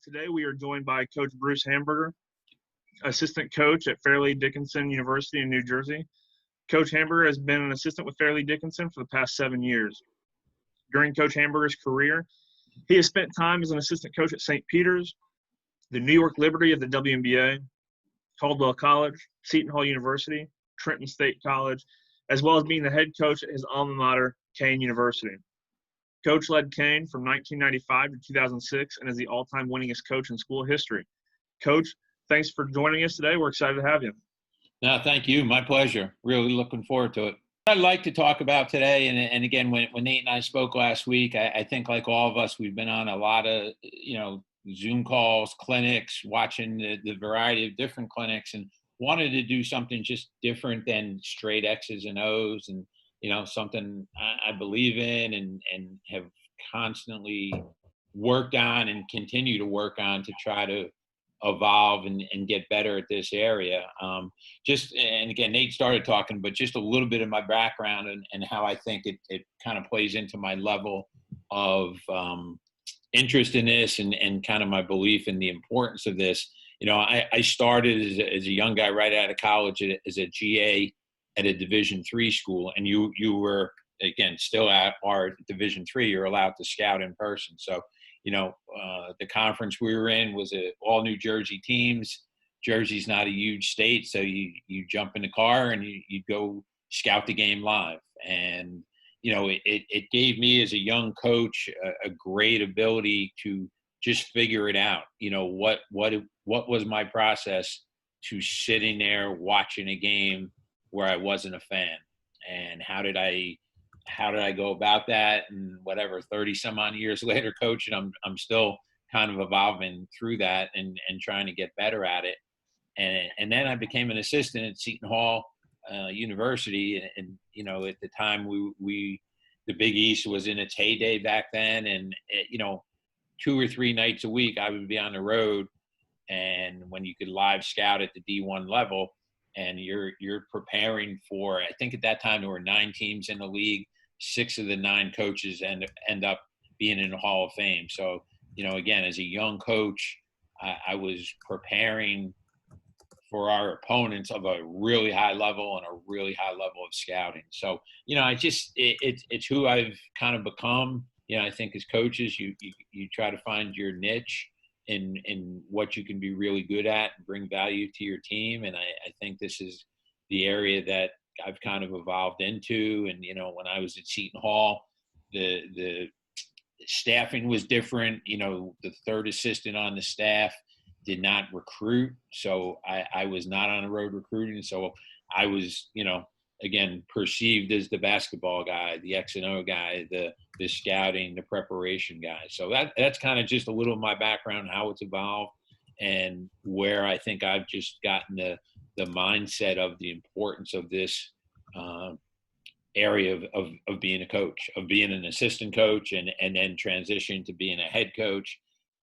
Today we are joined by Coach Bruce Hamburger, assistant coach at Fairleigh Dickinson University in New Jersey. Coach Hamburger has been an assistant with Fairleigh Dickinson for the past 7 years. During Coach Hamburger's career, he has spent time as an assistant coach at St. Peter's, the New York Liberty of the WNBA, Caldwell College, Seton Hall University, Trenton State College, as well as being the head coach at his alma mater, Kane University. Coach led Kane from 1995 to 2006 and is the all-time winningest coach in school history. Coach, thanks for joining us today. We're excited to have you. No, thank you. My pleasure. Really looking forward to it. I'd like to talk about today, and again, when Nate and I spoke last week, I think like all of us, we've been on a lot of, Zoom calls, clinics, watching the variety of different clinics, and wanted to do something just different than straight X's and O's, and something I believe in and have constantly worked on and continue to work on to try to evolve and get better at this area. And again, Nate started talking, but just a little bit of my background and how I think it kind of plays into my level of interest in this and kind of my belief in the importance of this. I started as a young guy right out of college as a GA at a Division III school, and you were, again, still at our Division III, you're allowed to scout in person. So, the conference we were in was all New Jersey teams. Jersey's not a huge state, so you jump in the car and you go scout the game live. And, it gave me as a young coach a great ability to just figure it out. What was my process to sitting there watching a game where I wasn't a fan, and how did I go about that? And whatever, 30 some odd years later coaching, I'm still kind of evolving through that and trying to get better at it. And then I became an assistant at Seton Hall University. And at the time the Big East was in its heyday back then. And, 2 or 3 nights a week, I would be on the road. And when you could live scout at the D1 level, and you're preparing for, I think at that time there were 9 teams in the league. 6 of the 9 coaches end up being in the Hall of Fame. So, again, as a young coach, I was preparing for our opponents of a really high level and a really high level of scouting. So, it's who I've kind of become. I think as coaches, you try to find your niche in what you can be really good at and bring value to your team. And I think this is the area that I've kind of evolved into. And, when I was at Seton Hall, the staffing was different. The third assistant on the staff did not recruit. So I was not on the road recruiting. So I was, again, perceived as the basketball guy, the X and O guy, the scouting, the preparation guy. So that's kind of just a little of my background, how it's evolved, and where I think I've just gotten the mindset of the importance of this area of being a coach, of being an assistant coach, and then transitioning to being a head coach,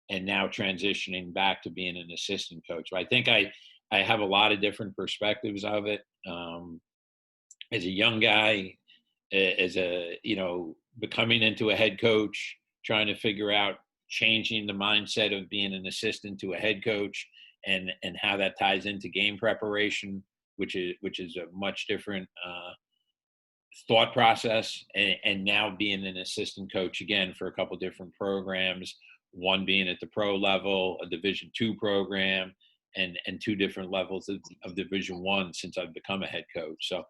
and now transitioning back to being an assistant coach. So I think I have a lot of different perspectives of it. As a young guy, becoming into a head coach, trying to figure out changing the mindset of being an assistant to a head coach, and how that ties into game preparation, which is a much different thought process, and now being an assistant coach again for a couple different programs, one being at the pro level, a Division II program, and 2 different levels of Division I since I've become a head coach. So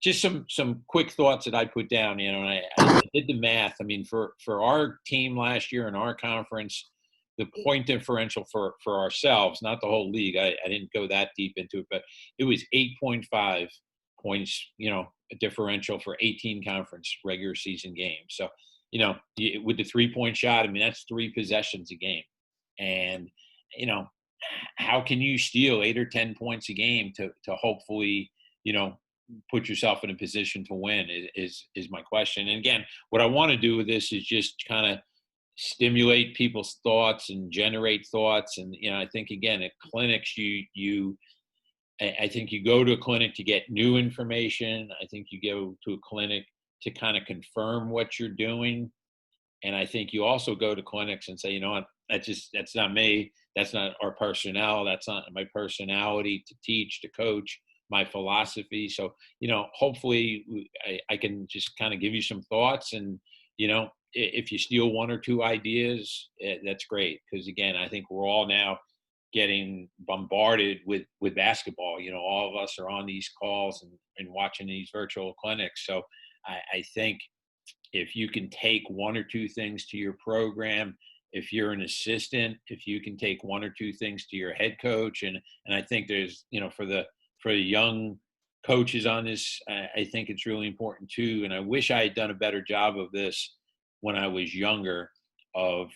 just some quick thoughts that I put down, and I did the math. I mean, for our team last year in our conference, the point differential for ourselves, not the whole league, I didn't go that deep into it, but it was 8.5 points, a differential for 18 conference regular season games. So, with the 3-point shot, I mean, that's 3 possessions a game. And, how can you steal 8 or 10 points a game to hopefully, put yourself in a position to win is my question. And again, what I want to do with this is just kind of stimulate people's thoughts and generate thoughts. And, I think, again, at clinics, I think you go to a clinic to get new information. I think you go to a clinic to kind of confirm what you're doing. And I think you also go to clinics and say, that's not me. That's not our personnel. That's not my personality to teach, to coach, my philosophy. So, hopefully I can just kind of give you some thoughts, and, if you steal one or two ideas, that's great. Because again, I think we're all now getting bombarded with basketball. All of us are on these calls and watching these virtual clinics. So I think if you can take one or two things to your program, if you're an assistant, if you can take one or two things to your head coach, and I think there's, for the young coaches on this, I think it's really important too. And I wish I had done a better job of this when I was younger, of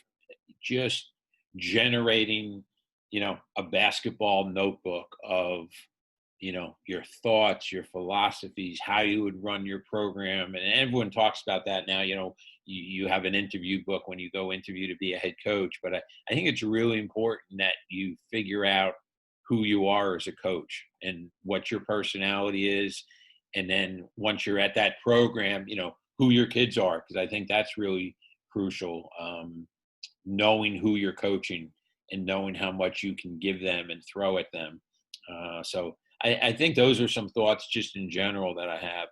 just generating, a basketball notebook of, your thoughts, your philosophies, how you would run your program. And everyone talks about that now. You have an interview book when you go interview to be a head coach. But I think it's really important that you figure out who you are as a coach and what your personality is. And then once you're at that program, who your kids are, because I think that's really crucial. Knowing who you're coaching and knowing how much you can give them and throw at them. So I think those are some thoughts just in general that I have.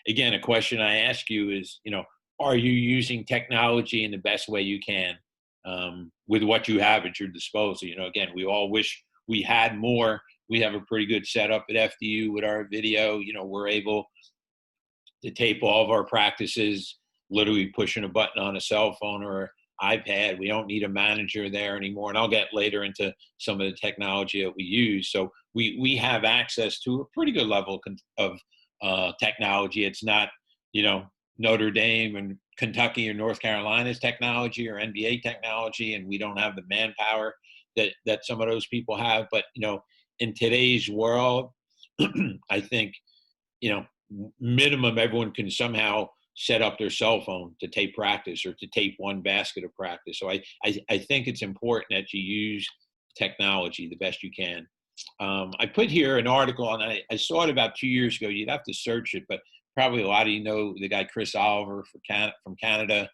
Again, a question I ask you is, are you using technology in the best way you can with what you have at your disposal? Again, we all wish we had more. We have a pretty good setup at FDU with our video. We're able to tape all of our practices, literally pushing a button on a cell phone or iPad. We don't need a manager there anymore. And I'll get later into some of the technology that we use. So we have access to a pretty good level of technology. It's not, Notre Dame and Kentucky or North Carolina's technology or NBA technology, and we don't have the manpower that some of those people have. But, in today's world, I think, minimum everyone can somehow set up their cell phone to tape practice or to tape one basket of practice. So I think it's important that you use technology the best you can. I put here an article, and I saw it about 2 years ago. You'd have to search it, but probably a lot of you know the guy Chris Oliver from Canada.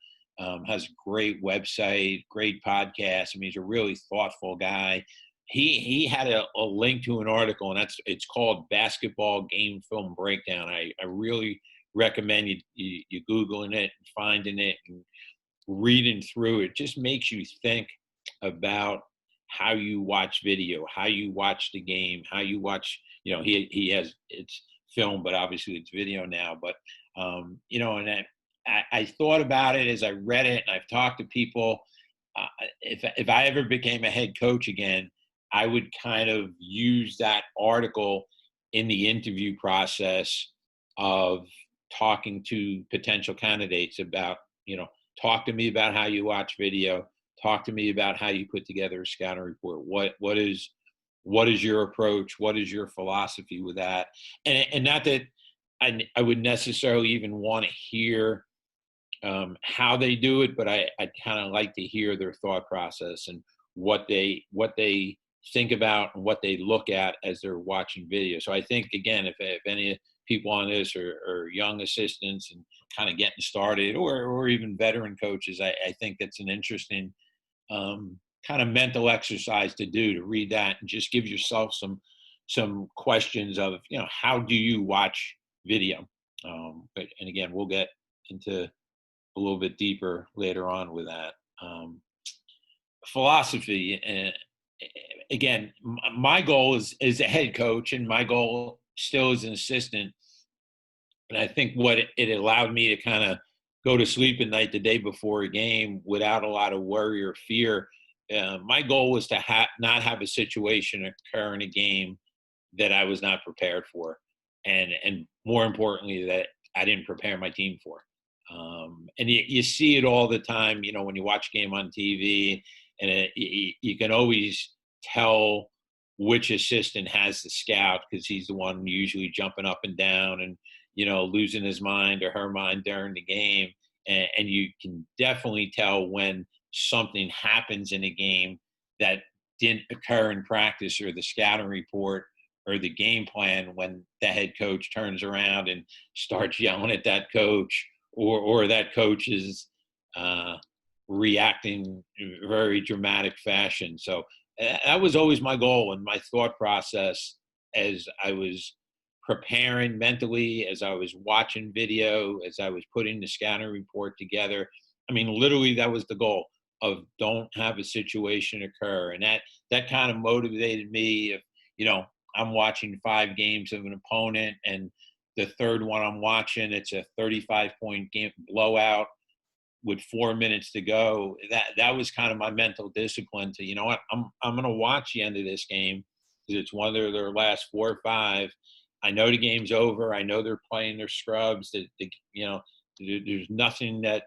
Has a great website, great podcast. I mean, he's a really thoughtful guy. He had a link to an article, and it's called Basketball Game Film Breakdown. I really recommend you Googling it and finding it and reading through it. Just makes you think about how you watch video, how you watch the game, how you watch, he has, it's film, but obviously it's video now. But, and I thought about it as I read it, and I've talked to people. If I ever became a head coach again, I would kind of use that article in the interview process of talking to potential candidates about, talk to me about how you watch video, talk to me about how you put together a scouting report. What is your approach? What is your philosophy with that? And not that I would necessarily even want to hear how they do it, but I'd kind of like to hear their thought process and what they think about and what they look at as they're watching video. So I think, again, if any people on this are young assistants and kind of getting started, or even veteran coaches, I think that's an interesting kind of mental exercise to do, to read that and just give yourself some questions of, how do you watch video? And again, we'll get into a little bit deeper later on with that. Philosophy, again, my goal is a head coach, and my goal still as an assistant. And I think what it allowed me to kind of go to sleep at night the day before a game without a lot of worry or fear. My goal was to not have a situation occur in a game that I was not prepared for, and more importantly, that I didn't prepare my team for. And you see it all the time, when you watch a game on TV, and you can always tell which assistant has the scout, because he's the one usually jumping up and down and, losing his mind or her mind during the game. And you can definitely tell when something happens in a game that didn't occur in practice or the scouting report or the game plan, when the head coach turns around and starts yelling at that coach, or that coach is reacting in very dramatic fashion. So that was always my goal and my thought process as I was preparing mentally, as I was watching video, as I was putting the scouting report together. I mean, literally, that was the goal of don't have a situation occur. And that kind of motivated me. If, I'm watching 5 games of an opponent and the third one I'm watching, it's a 35-point game blowout with 4 minutes to go. That was kind of my mental discipline to, what, I'm going to watch the end of this game because it's one of their last 4 or 5. I know the game's over. I know they're playing their scrubs. There's nothing that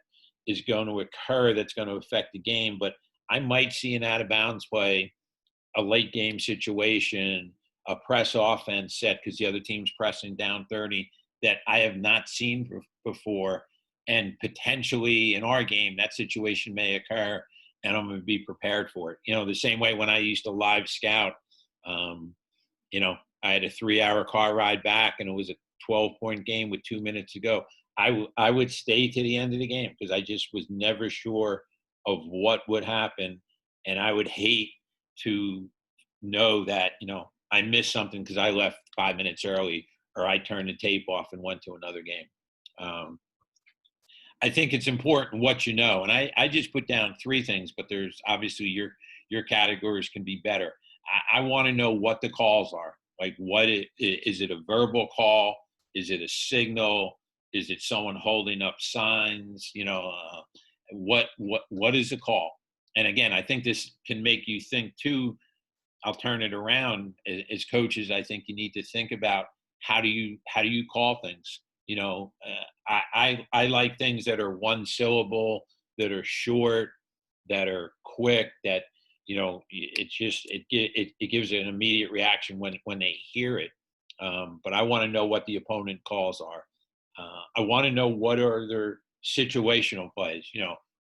is going to occur that's going to affect the game. But I might see an out of bounds play, a late game situation, a press offense set because the other team's pressing down 30 that I have not seen before. And potentially in our game, that situation may occur, and I'm going to be prepared for it. The same way when I used to live scout, I had a 3-hour car ride back, and it was a 12-point game with 2 minutes to go. I would stay to the end of the game because I just was never sure of what would happen, and I would hate to know that I missed something because I left 5 minutes early or I turned the tape off and went to another game. I think it's important what you know, and I just put down 3 things, but there's obviously your categories can be better. I want to know what the calls are. Like, is it a verbal call? Is it a signal? Is it someone holding up signs? What is the call? And again, I think this can make you think too. I'll turn it around. As coaches, I think you need to think about how do you call things. I like things that are one syllable, that are short, that are quick, that it gives an immediate reaction when they hear it. But I want to know what the opponent calls are. I want to know what are their situational plays,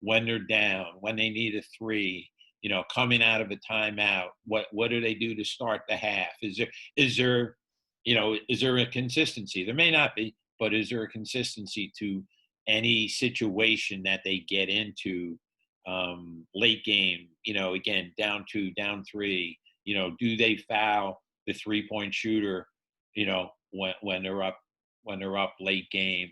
when they're down, when they need a 3, coming out of a timeout, what do they do to start the half? Is there a consistency? There may not be, but is there a consistency to any situation that they get into? Late game, again, down 2, down 3, do they foul the 3-point shooter, when they're up late game,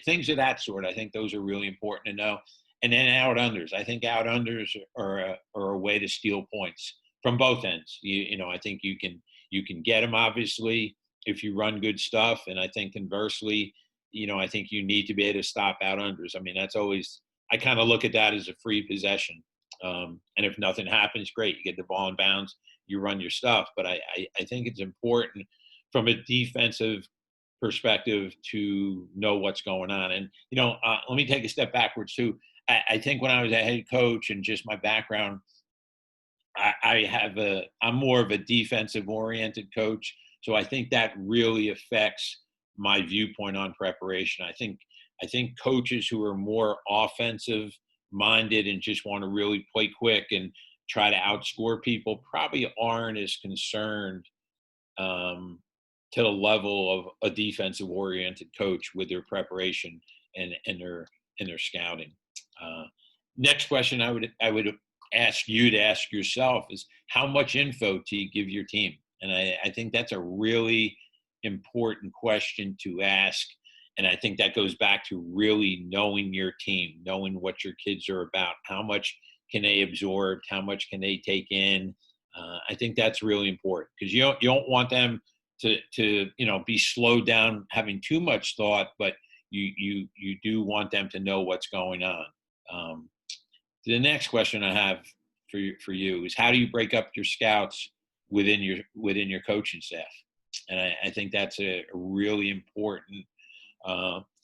things of that sort. I think those are really important to know. And then out unders. I think out unders are a way to steal points from both ends. I think you can get them obviously if you run good stuff. And I think conversely, I think you need to be able to stop out unders. I mean, that's always, I kind of look at that as a free possession. And if nothing happens, great. You get the ball in bounds, you run your stuff. But I think it's important from a defensive perspective to know what's going on. And, let me take a step backwards too. I think when I was a head coach and just my background, I'm more of a defensive oriented coach. So I think that really affects my viewpoint on preparation. I think coaches who are more offensive minded and just want to really play quick and try to outscore people probably aren't as concerned to the level of a defensive oriented coach with their preparation and their scouting. Next question I would ask you to ask yourself is, how much info do you give your team? And I think that's a really important question to ask. And I think that goes back to really knowing your team, knowing what your kids are about. How much can they absorb? How much can they take in? I think that's really important because you don't want them to be slowed down having too much thought, but you do want them to know what's going on. The next question I have for you is, how do you break up your scouts within your coaching staff? And I think that's a really important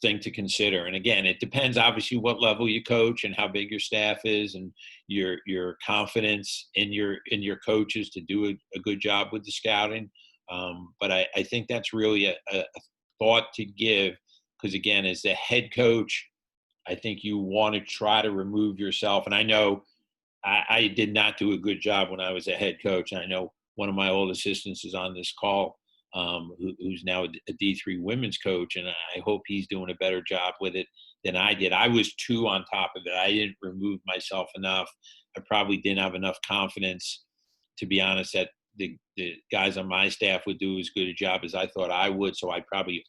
thing to consider. And again, it depends obviously what level you coach and how big your staff is and your confidence in your coaches to do a good job with the scouting. But I think that's really a thought to give, because again, as the head coach, I think you want to try to remove yourself. And I know I did not do a good job when I was a head coach. And I know one of my old assistants is on this call, who's now a D3 women's coach. And I hope he's doing a better job with it than I did. I was too on top of it. I didn't remove myself enough. I probably didn't have enough confidence, to be honest, that the guys on my staff would do as good a job as I thought I would. So I probably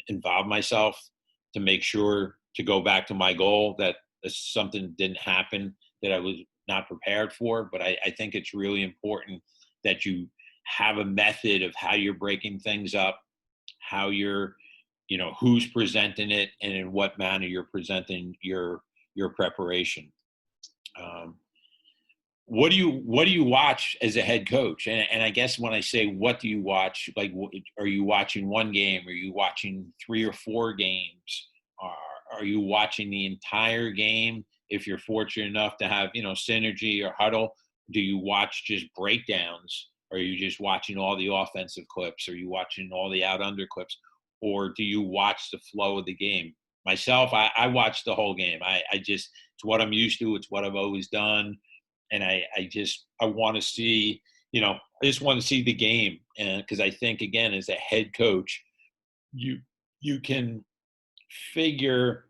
involved myself to make sure to go back to my goal, that something didn't happen that I was not prepared for. But I think it's really important that you have a method of how you're breaking things up, how you're, who's presenting it, and in what manner you're presenting your preparation. What do you watch as a head coach? And I guess when I say what do you watch, like, are you watching one game? Are you watching 3 or 4 games? Are you watching the entire game? If you're fortunate enough to have, synergy or huddle, do you watch just breakdowns? Are you just watching all the offensive clips? Are you watching all the out under clips? Or do you watch the flow of the game? Myself, I watch the whole game. I just, it's what I'm used to. It's what I've always done. And I want to see, I just want to see the game. And because I think, again, as a head coach, you can figure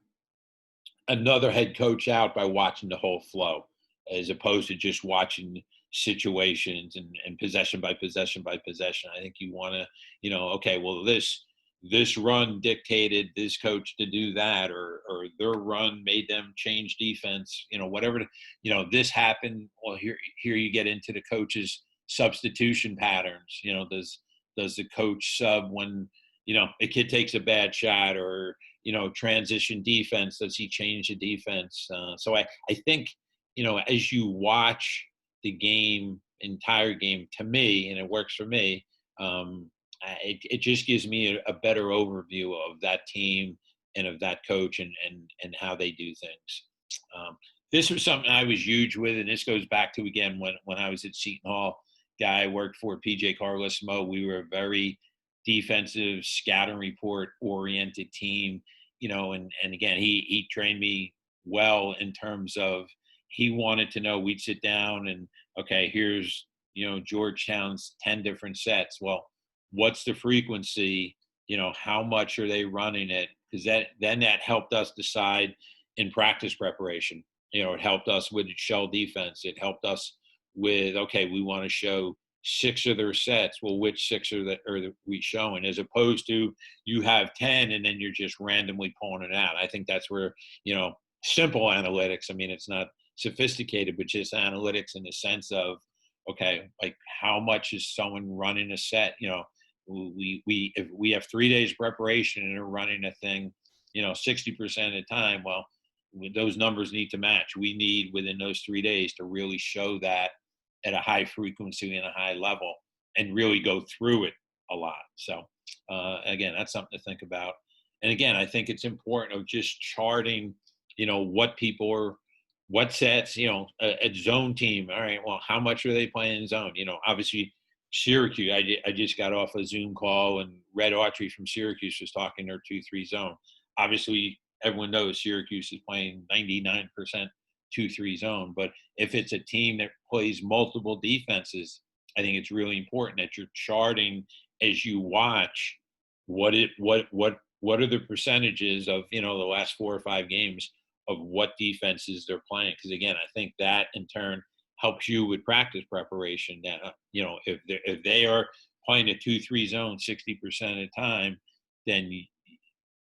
another head coach out by watching the whole flow, as opposed to just watching situations and possession by possession by possession. I think you want to, okay, well, this run dictated this coach to do that, or their run made them change defense, whatever, this happened. Well, here you get into the coach's substitution patterns. Does the coach sub when, a kid takes a bad shot, or, transition defense, does he change the defense? So I think, as you watch the entire game, to me, and it works for me, it just gives me a better overview of that team and of that coach and how they do things. This was something I was huge with, and this goes back to, again, when I was at Seton Hall. Guy I worked for, PJ Carlesimo, we were a very defensive, scatter report oriented team, and again, he trained me well in terms of, he wanted to know, we'd sit down and, okay, here's, Georgetown's 10 different sets. Well, what's the frequency? How much are they running it? Because that helped us decide in practice preparation. It helped us with shell defense. It helped us with, okay, we want to show 6 of their sets. Well, which 6 are we showing? As opposed to, you have 10 and then you're just randomly pulling it out. I think that's where, simple analytics, I mean, it's not sophisticated, but just analytics in the sense of, okay, like, how much is someone running a set? If we have 3 days preparation and are running a thing, 60% of the time, well, those numbers need to match. We need, within those 3 days, to really show that at a high frequency and a high level, and really go through it a lot. So again, that's something to think about. And again, I think it's important of just charting, what sets, a zone team. All right, well, how much are they playing in zone? Obviously, Syracuse, I just got off a Zoom call, and Red Autry from Syracuse was talking their 2-3 zone. Obviously, everyone knows Syracuse is playing 99% 2-3 zone. But if it's a team that plays multiple defenses, I think it's really important that you're charting, as you watch, what are the percentages of, the last 4 or 5 games of what defenses they're playing. Because again, I think that in turn helps you with practice preparation. That, if they are playing a 2-3 zone 60% of the time, then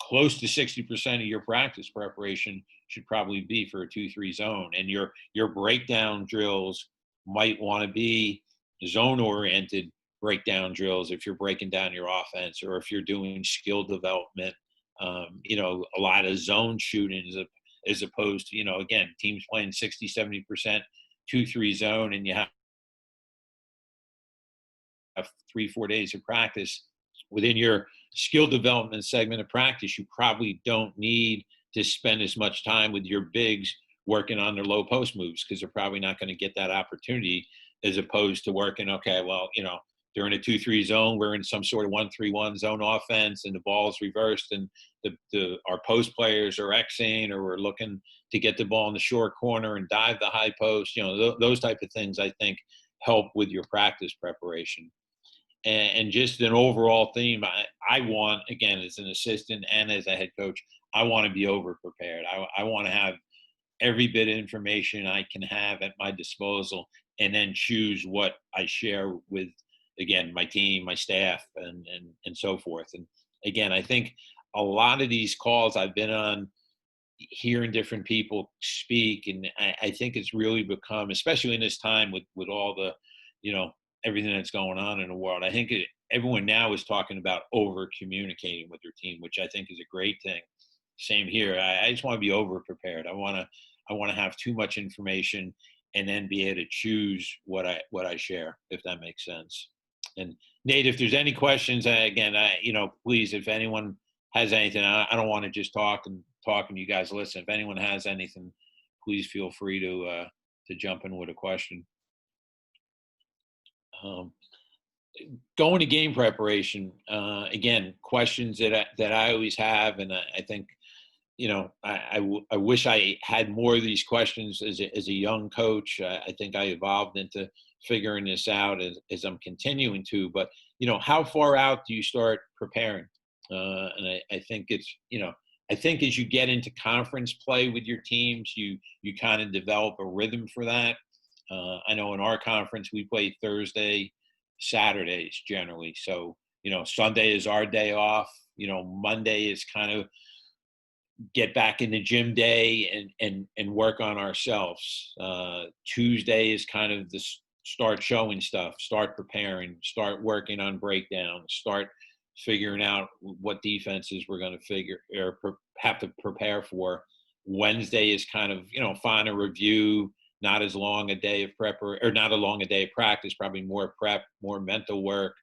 close to 60% of your practice preparation should probably be for a 2-3 zone. And your breakdown drills might want to be zone oriented breakdown drills if you're breaking down your offense, or if you're doing skill development, a lot of zone shooting as opposed to, again, teams playing 60-70% 2-3 zone, and you have 3-4 days of practice. Within your skill development segment of practice, you probably don't need to spend as much time with your bigs working on their low post moves, because they're probably not going to get that opportunity, as opposed to working, okay, well, during a 2-3 zone, we're in some sort of 1-3-1 zone offense, and the ball's reversed, and our post players are Xing, or we're looking to get the ball in the short corner and dive the high post. Those type of things, I think, help with your practice preparation. And just an overall theme, I want, again, as an assistant and as a head coach, I want to be over prepared. I want to have every bit of information I can have at my disposal, and then choose what I share with, again, my team, my staff, and so forth. And again, I think a lot of these calls I've been on, hearing different people speak, and I think it's really become, especially in this time with all the, everything that's going on in the world, I think everyone now is talking about over communicating with their team, which I think is a great thing. Same here. I just want to be over prepared. I want to have too much information and then be able to choose what I share, if that makes sense. And Nate, if there's any questions, again, please, if anyone has anything, I don't want to just talk and you guys listen. If anyone has anything, please feel free to jump in with a question. Going to game preparation, again, questions that I always have, and I think, I wish I had more of these questions as a young coach. I think I evolved into figuring this out as I'm continuing to. But how far out do you start preparing? And I think it's I think as you get into conference play with your teams, you kind of develop a rhythm for that. I know in our conference we play Thursday, Saturdays generally. So Sunday is our day off. Monday is kind of get back in the gym day and work on ourselves. Tuesday is kind of the start showing stuff, start preparing, start working on breakdowns, start figuring out what defenses we're going to figure or have to prepare for. Wednesday is kind of, final review, not as long a day of prep or not a long a day of practice, probably more prep, more mental work.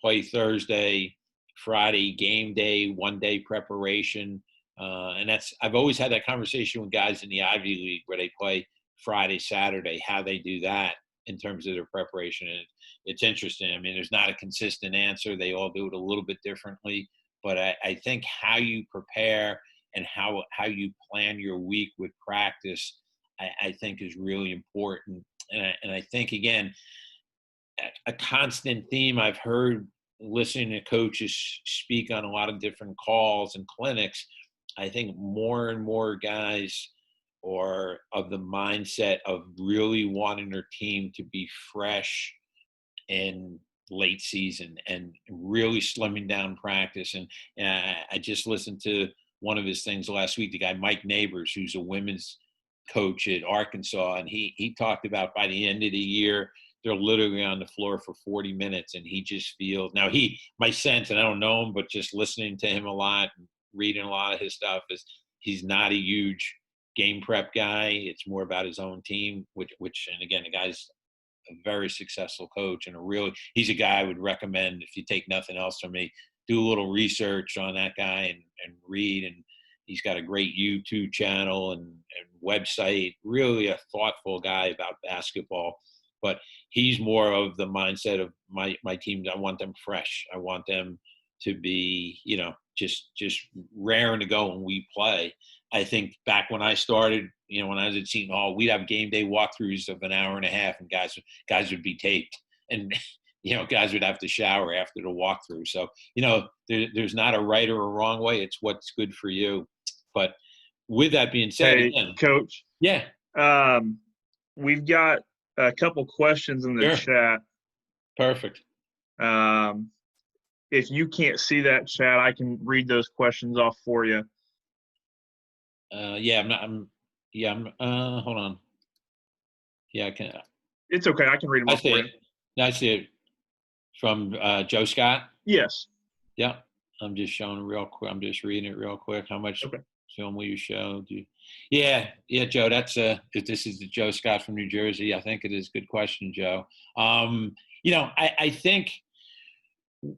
Play Thursday, Friday, game day, 1 day preparation. And I've always had that conversation with guys in the Ivy League where they play Friday, Saturday, how they do that in terms of their preparation. And it's interesting. I mean, there's not a consistent answer. They all do it a little bit differently. But I think how you prepare and how you plan your week with practice, I think is really important. And I think, again, a constant theme I've heard listening to coaches speak on a lot of different calls and clinics, I think more and more guys are of the mindset of really wanting their team to be fresh in late season and really slimming down practice. And I just listened to one of his things last week, the guy Mike Neighbors, who's a women's coach at Arkansas, and he talked about by the end of the year, they're literally on the floor for 40 minutes, and he just feels, now my sense, and I don't know him, but just listening to him a lot, reading a lot of his stuff, is he's not a huge game prep guy. It's more about his own team, which and again, the guy's a very successful coach and he's a guy I would recommend, if you take nothing else from me, do a little research on that guy and read. And he's got a great YouTube channel and website, really a thoughtful guy about basketball. But he's more of the mindset of my team. I want them fresh. I want them to be, just raring to go when we play. I think back when I started, when I was at Seton Hall, we'd have game day walkthroughs of an hour and a half, and guys would be taped, and guys would have to shower after the walkthrough. So there's not a right or a wrong way. It's what's good for you. But with that being said, hey, again, Coach. Yeah. We've got a couple questions in the chat. Perfect. If you can't see that chat, I can read those questions off for you. Hold on. Yeah, I can. It's okay. I can read them off for you. I see it. From Joe Scott? Yes. Yeah. I'm just showing real quick. I'm just reading it real quick. How much film will you show? Yeah, Joe, that's this is the Joe Scott from New Jersey. I think it is. Good question, Joe. I think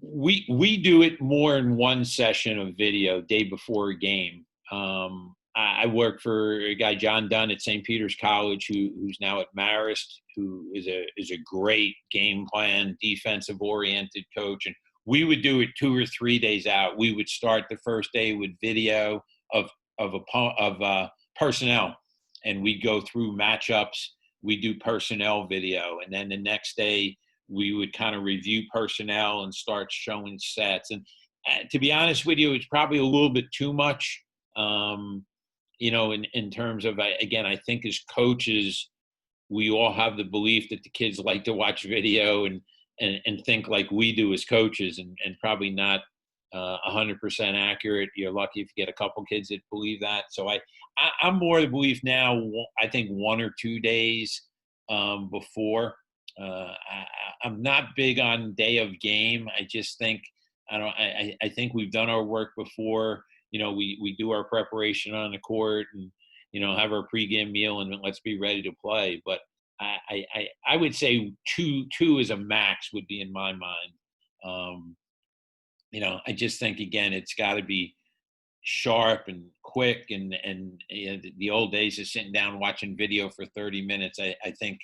we do it more in one session of video day before a game. I work for a guy, John Dunn, at St. Peter's College, who's now at Marist, who is a great game plan, defensive-oriented coach. And we would do it 2 or 3 days out. We would start the first day with video of personnel, and we'd go through matchups. We do personnel video, and then the next day we would kind of review personnel and start showing sets. And to be honest with you, it's probably a little bit too much In terms of, again, I think as coaches, we all have the belief that the kids like to watch video and think like we do as coaches, and probably not 100% accurate. You're lucky if you get a couple kids that believe that. So I'm more the belief now. I think 1 or 2 days before. I'm not big on day of game. I just think I think we've done our work before. We do our preparation on the court and have our pregame meal and let's be ready to play. But I would say two is a max would be in my mind. I just think, again, it's got to be sharp and quick, and the old days of sitting down watching video for 30 minutes. I think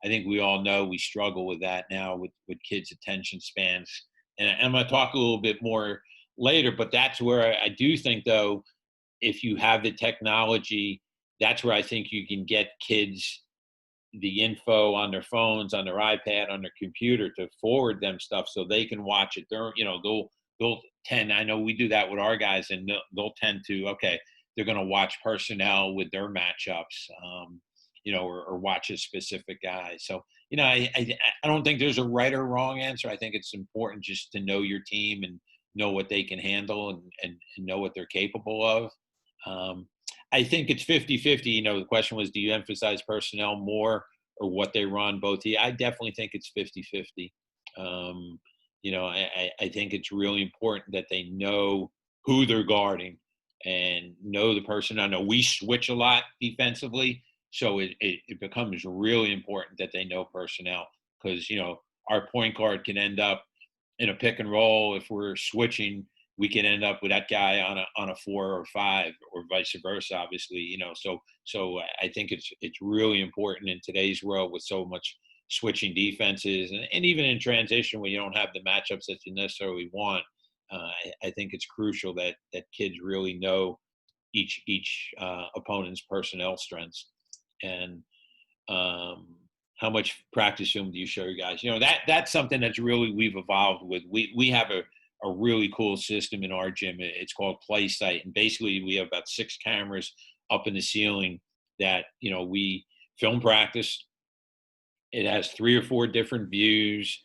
we all know we struggle with that now with kids' attention spans. And I'm going to talk a little bit more later, but that's where I do think, though, if you have the technology, that's where I think you can get kids the info on their phones, on their iPad, on their computer to forward them stuff so they can watch it. They'll tend, I know we do that with our guys, and they'll tend to, okay, they're going to watch personnel with their matchups, or watch a specific guy. So, I don't think there's a right or wrong answer. I think it's important just to know your team and know what they can handle and know what they're capable of. I think it's 50-50. The question was, do you emphasize personnel more or what they run, both? I definitely think it's 50-50. I think it's really important that they know who they're guarding and know the person. I know we switch a lot defensively, so it becomes really important that they know personnel, because, our point guard can end up in a pick and roll. If we're switching, we can end up with that guy on a 4 or 5, or vice versa, obviously. So I think it's really important in today's world with so much switching defenses, and even in transition where you don't have the matchups that you necessarily want. I think it's crucial that kids really know each opponent's personnel strengths. And how much practice film do you show your guys? That's something that's really we've evolved with. We have a really cool system in our gym. It's called Play Sight, and basically we have about 6 cameras up in the ceiling that we film practice. It has 3 or 4 different views.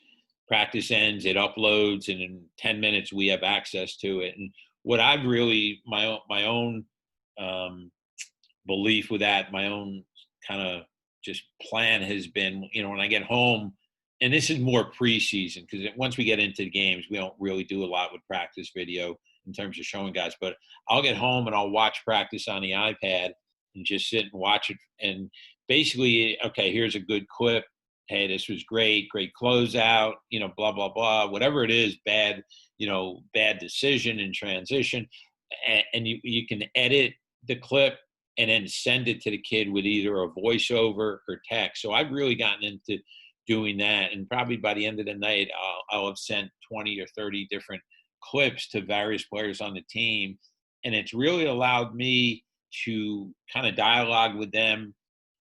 Practice ends, it uploads, and in 10 minutes we have access to it. And what I've really, my own belief with that, my own kind of just plan has been, when I get home, and this is more preseason, because once we get into the games, we don't really do a lot with practice video in terms of showing guys. But I'll get home and I'll watch practice on the iPad and just sit and watch it. And basically, okay, here's a good clip. Hey, this was great closeout, blah, blah, blah, whatever it is, bad decision in transition. And you can edit the clip and then send it to the kid with either a voiceover or text. So I've really gotten into doing that. And probably by the end of the night, I'll have sent 20 or 30 different clips to various players on the team. And it's really allowed me to kind of dialogue with them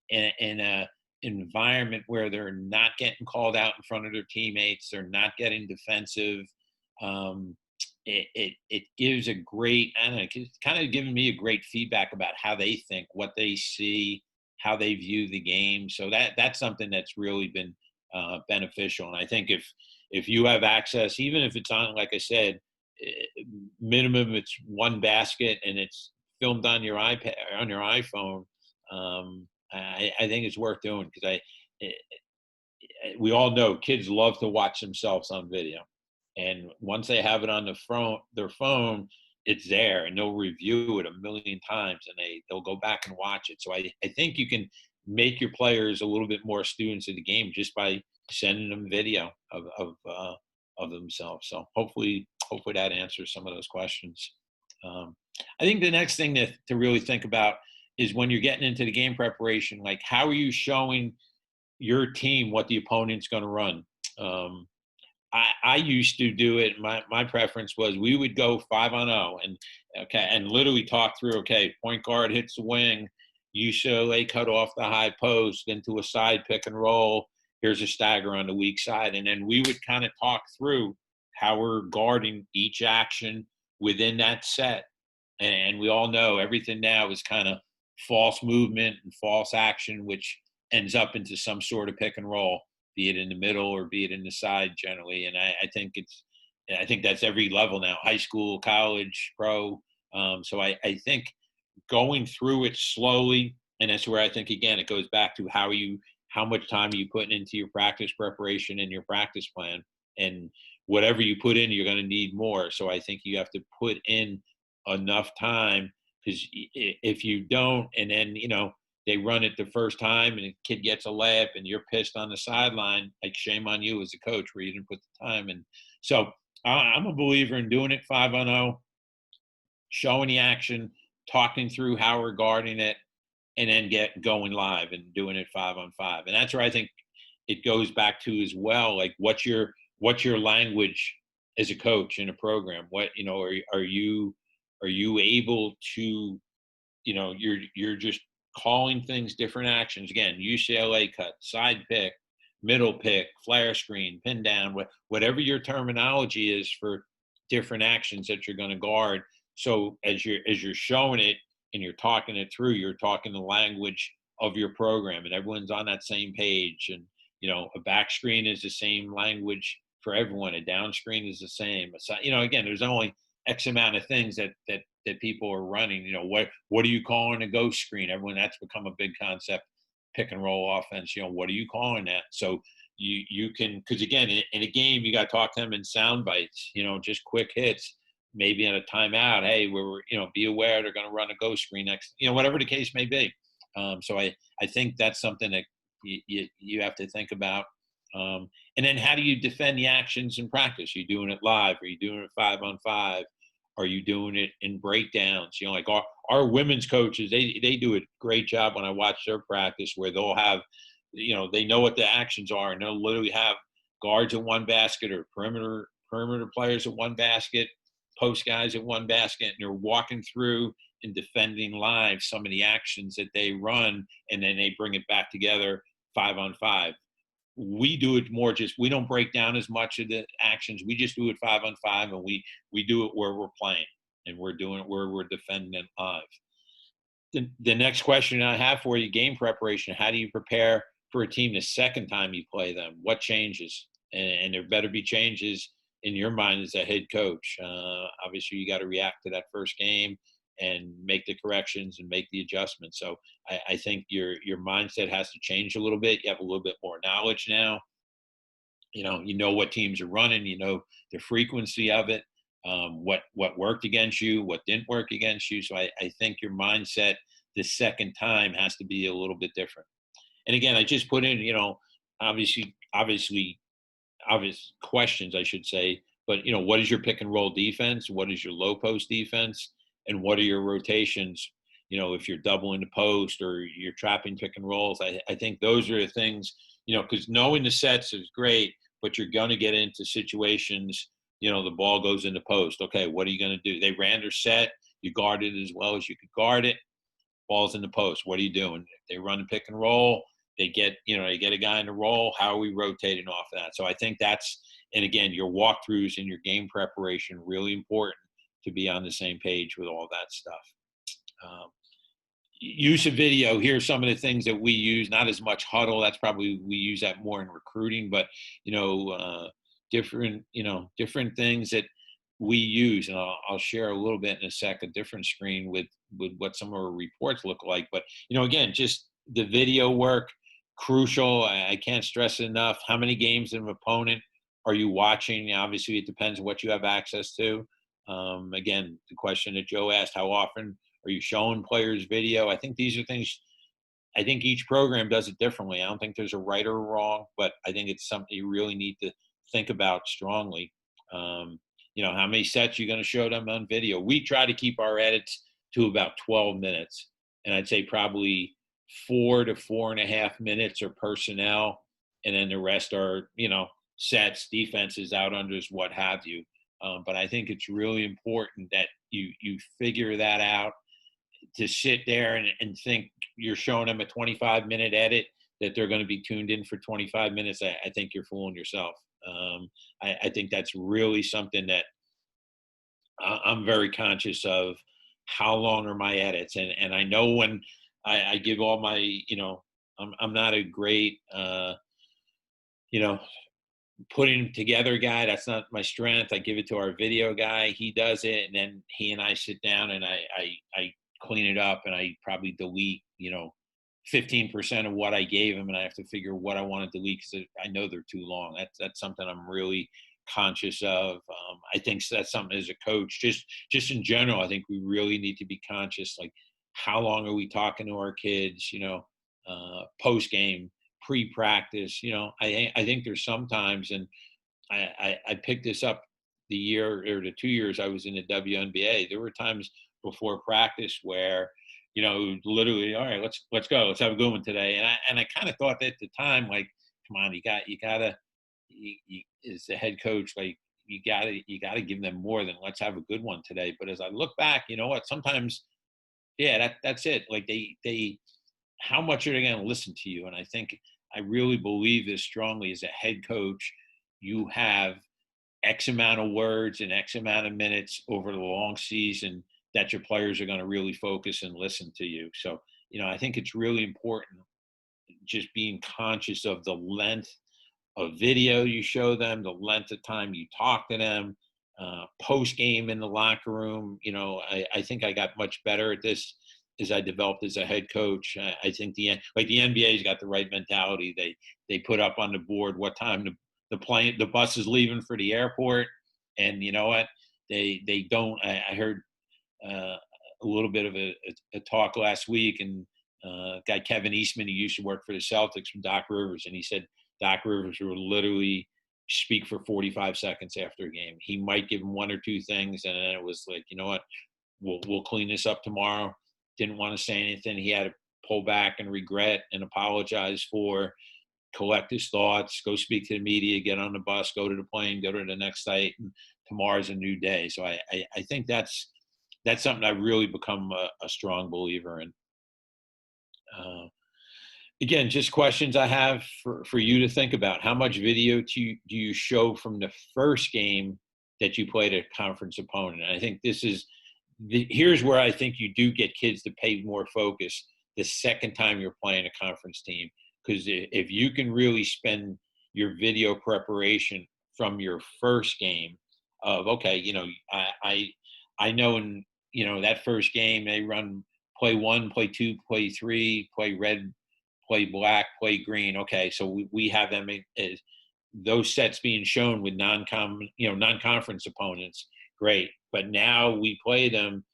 in a environment where they're not getting called out in front of their teammates. They're not getting defensive. It gives a great, it's kind of giving me a great feedback about how they think, what they see, how they view the game. So that's something that's really been beneficial. And I think if you have access, even if it's on, like I said, minimum it's 1 basket and it's filmed on your iPad, on your iPhone, I think it's worth doing, because we all know kids love to watch themselves on video, and once they have it on their phone, it's there, and they'll review it a million times, and they'll go back and watch it. So I think you can make your players a little bit more students of the game just by sending them video of themselves. So hopefully that answers some of those questions. I think the next thing to really think about is when you're getting into the game preparation, like how are you showing your team what the opponent's going to run? I used to do it. My preference was we would go 5-on-0 and literally talk through, okay, point guard hits the wing, UCLA cut off the high post into a side pick and roll. Here's a stagger on the weak side. And then we would kind of talk through how we're guarding each action within that set. And we all know everything now is kind of false movement and false action, which ends up into some sort of pick and roll, be it in the middle or be it in the side generally. And I think that's every level now, high school, college, pro. So I think going through it slowly, and that's where I think, again, it goes back to how much time are you putting into your practice preparation and your practice plan. And whatever you put in, you're going to need more. So I think you have to put in enough time, because if you don't, and then, they run it the first time and the kid gets a lap and you're pissed on the sideline, like, shame on you as a coach where you didn't put the time in. So I'm a believer in doing it 5-on-0, showing the action, talking through how we're guarding it, and then get going live and doing it 5-on-5. And that's where I think it goes back to as well, like, what's your language as a coach in a program? What, are you able to, you're just calling things different actions. Again, UCLA cut, side pick, middle pick, flare screen, pin down, whatever your terminology is for different actions that you're going to guard. So as you're showing it and you're talking it through, you're talking the language of your program, and everyone's on that same page. And, a back screen is the same language for everyone. A down screen is the same. So, again, there's only X amount of things that people are running. What are you calling a ghost screen? Everyone, that's become a big concept. Pick and roll offense. What are you calling that? So you can, because again, in a game, you got to talk to them in sound bites. Just quick hits. Maybe in a timeout, hey, we're be aware they're going to run a ghost screen next. Whatever the case may be. So I think that's something that you have to think about. And then how do you defend the actions in practice? Are you doing it live? Are you doing it 5-on-5? Are you doing it in breakdowns? Like our women's coaches, they do a great job when I watch their practice, where they'll have, they know what the actions are, and they'll literally have guards at one basket, or perimeter players at one basket, post guys at one basket, and they're walking through and defending live some of the actions that they run, and then they bring it back together 5-on-5. We do it more, we don't break down as much of the actions. We just do it 5-on-5, and we do it where we're playing, and we're doing it where we're defending it live. The next question I have for you, game preparation. How do you prepare for a team the second time you play them? What changes? And there better be changes in your mind as a head coach. Obviously, you got to react to that first game and make the corrections and make the adjustments. So I think your mindset has to change a little bit. You have a little bit more knowledge now. You know what teams are running. The frequency of it. What worked against you, what didn't work against you. So I think your mindset the second time has to be a little bit different. And again, I just put in, obviously obvious questions, I should say. But, what is your pick and roll defense? What is your low post defense? And what are your rotations? If you're doubling the post or you're trapping pick and rolls, I think those are the things, because knowing the sets is great, but you're going to get into situations, the ball goes in the post. Okay, what are you going to do? They ran their set. You guard it as well as you could guard it. Ball's in the post. What are you doing? If they run a pick and roll, they get a guy in the roll. How are we rotating off of that? So I think and again, your walkthroughs and your game preparation, really important to be on the same page with all that stuff. Use of video. Here's some of the things that we use. Not as much huddle. That's probably, we use that more in recruiting, but different things that we use, and I'll share a little bit in a sec, a different screen with what some of our reports look like. But again, just the video work, crucial. I can't stress it enough. How many games of an opponent are you watching? Obviously, it depends on what you have access to. Again, the question that Joe asked, how often are you showing players video? I think these are things, I think each program does it differently. I don't think there's a right or wrong, but I think it's something you really need to think about strongly. How many sets you're going to show them on video. We try to keep our edits to about 12 minutes. And I'd say probably 4 to 4.5 minutes are personnel. And then the rest are, sets, defenses, out unders, what have you. But I think it's really important that you figure that out, to sit there and think you're showing them a 25-minute edit that they're going to be tuned in for 25 minutes. I think you're fooling yourself. I think that's really something that I'm very conscious of. how long are my edits? And I know when I give all my, I'm not a great, you know, putting together guy. That's not my strength. I give it to our video guy. He does it. And then he and I sit down and I clean it up, and I probably delete, 15% of what I gave him. And I have to figure what I want to delete because I know they're too long. That's something I'm really conscious of. I think that's something as a coach, just in general, I think we really need to be conscious. Like, how long are we talking to our kids, post game, pre-practice? I think there's sometimes, and I picked this up the year or the 2 years I was in the WNBA. There were times before practice where, literally, all right, let's go, let's have a good one today. And I kind of thought at the time, like, come on, you as the head coach, like, you gotta give them more than let's have a good one today. But as I look back, you know what? Sometimes, yeah, that's it. Like, they how much are they going to listen to you? And I really believe this strongly as a head coach. You have X amount of words and X amount of minutes over the long season that your players are going to really focus and listen to you. So, I think it's really important just being conscious of the length of video you show them, the length of time you talk to them, post game in the locker room. I think I got much better at this as I developed as a head coach. I think the NBA's got the right mentality. They put up on the board what time the bus is leaving for the airport, and you know what? They don't. I heard a little bit of a talk last week, and guy Kevin Eastman, who used to work for the Celtics, from Doc Rivers, and he said Doc Rivers will literally speak for 45 seconds after a game. He might give him one or two things, and then it was like, you know what? We'll clean this up tomorrow. Didn't want to say anything. He had to pull back and regret and apologize for, collect his thoughts, go speak to the media, get on the bus, go to the plane, go to the next site, and tomorrow's a new day. So I think that's something I've really become a strong believer in. Again, just questions I have for you to think about. How much video do you show from the first game that you played a conference opponent? And I think here's where I think you do get kids to pay more focus the second time you're playing a conference team. Because if you can really spend your video preparation from your first game of, okay, I know in, that first game they run play 1, play 2, play 3, play red, play black, play green. Okay, so we have them as those sets being shown with non-conference opponents. Great, but now we play them.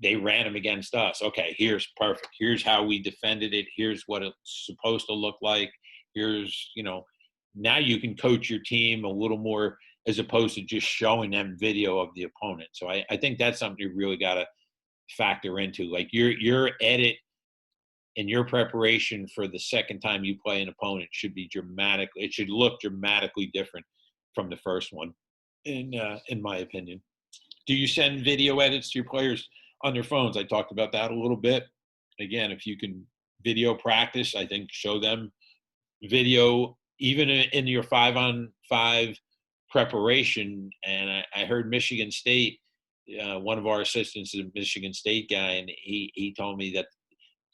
They ran them against us. Okay, here's perfect. Here's how we defended it. Here's what it's supposed to look like. Here's, now you can coach your team a little more as opposed to just showing them video of the opponent. So I think that's something you really got to factor into. Like your edit and your preparation for the second time you play an opponent should be it should look dramatically different from the first one, in my opinion. Do you send video edits to your players on their phones? I talked about that a little bit. Again, if you can video practice, I think show them video even in your 5-on-5 preparation. And I heard Michigan State, one of our assistants is a Michigan State guy, and he told me that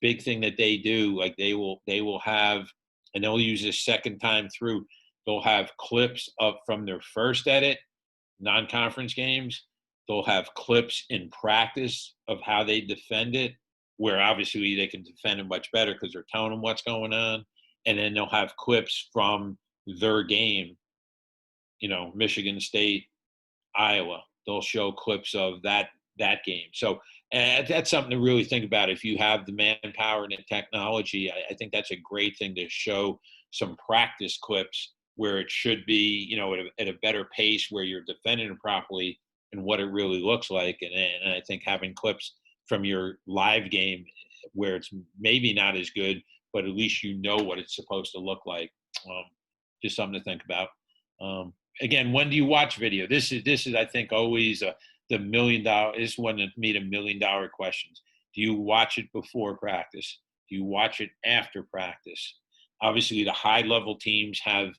big thing that they do, like they will have, and they'll use this second time through, they'll have clips up from their first edit, non-conference games. They'll have clips in practice of how they defend it, where obviously they can defend it much better because they're telling them what's going on. And then they'll have clips from their game, Michigan State, Iowa. They'll show clips of that game. So that's something to really think about. If you have the manpower and the technology, I think that's a great thing to show some practice clips where it should be, at a better pace, where you're defending it properly and what it really looks like. And I think having clips from your live game where it's maybe not as good, but at least you know what it's supposed to look like. Just something to think about. Again, when do you watch video? This is I think always the $1 million. This is one of me the $1 million questions. Do you watch it before practice? Do you watch it after practice? Obviously, the high level teams have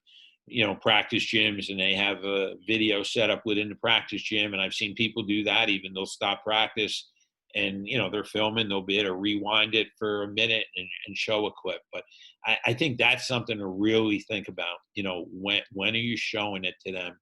practice gyms, and they have a video set up within the practice gym. And I've seen people do that. Even they'll stop practice and they're filming, they'll be able to rewind it for a minute and show a clip. But I think that's something to really think about. When are you showing it to them?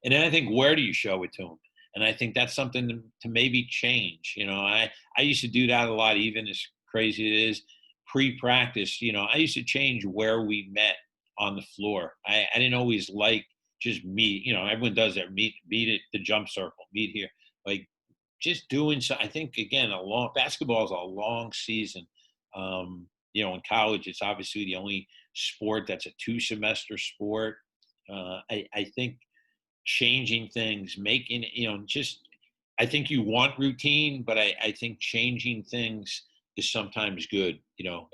And then I think, where do you show it to them? And I think that's something to maybe change. I used to do that a lot, even as crazy it is, pre-practice. I used to change where we met on the floor. I didn't always like just meet. Everyone does that. Meet at the jump circle. Meet here. Like, just doing so. I think, again, basketball is a long season. In college, it's obviously the only sport that's a 2-semester sport. I think changing things, making, I think you want routine, but I think changing things is sometimes good.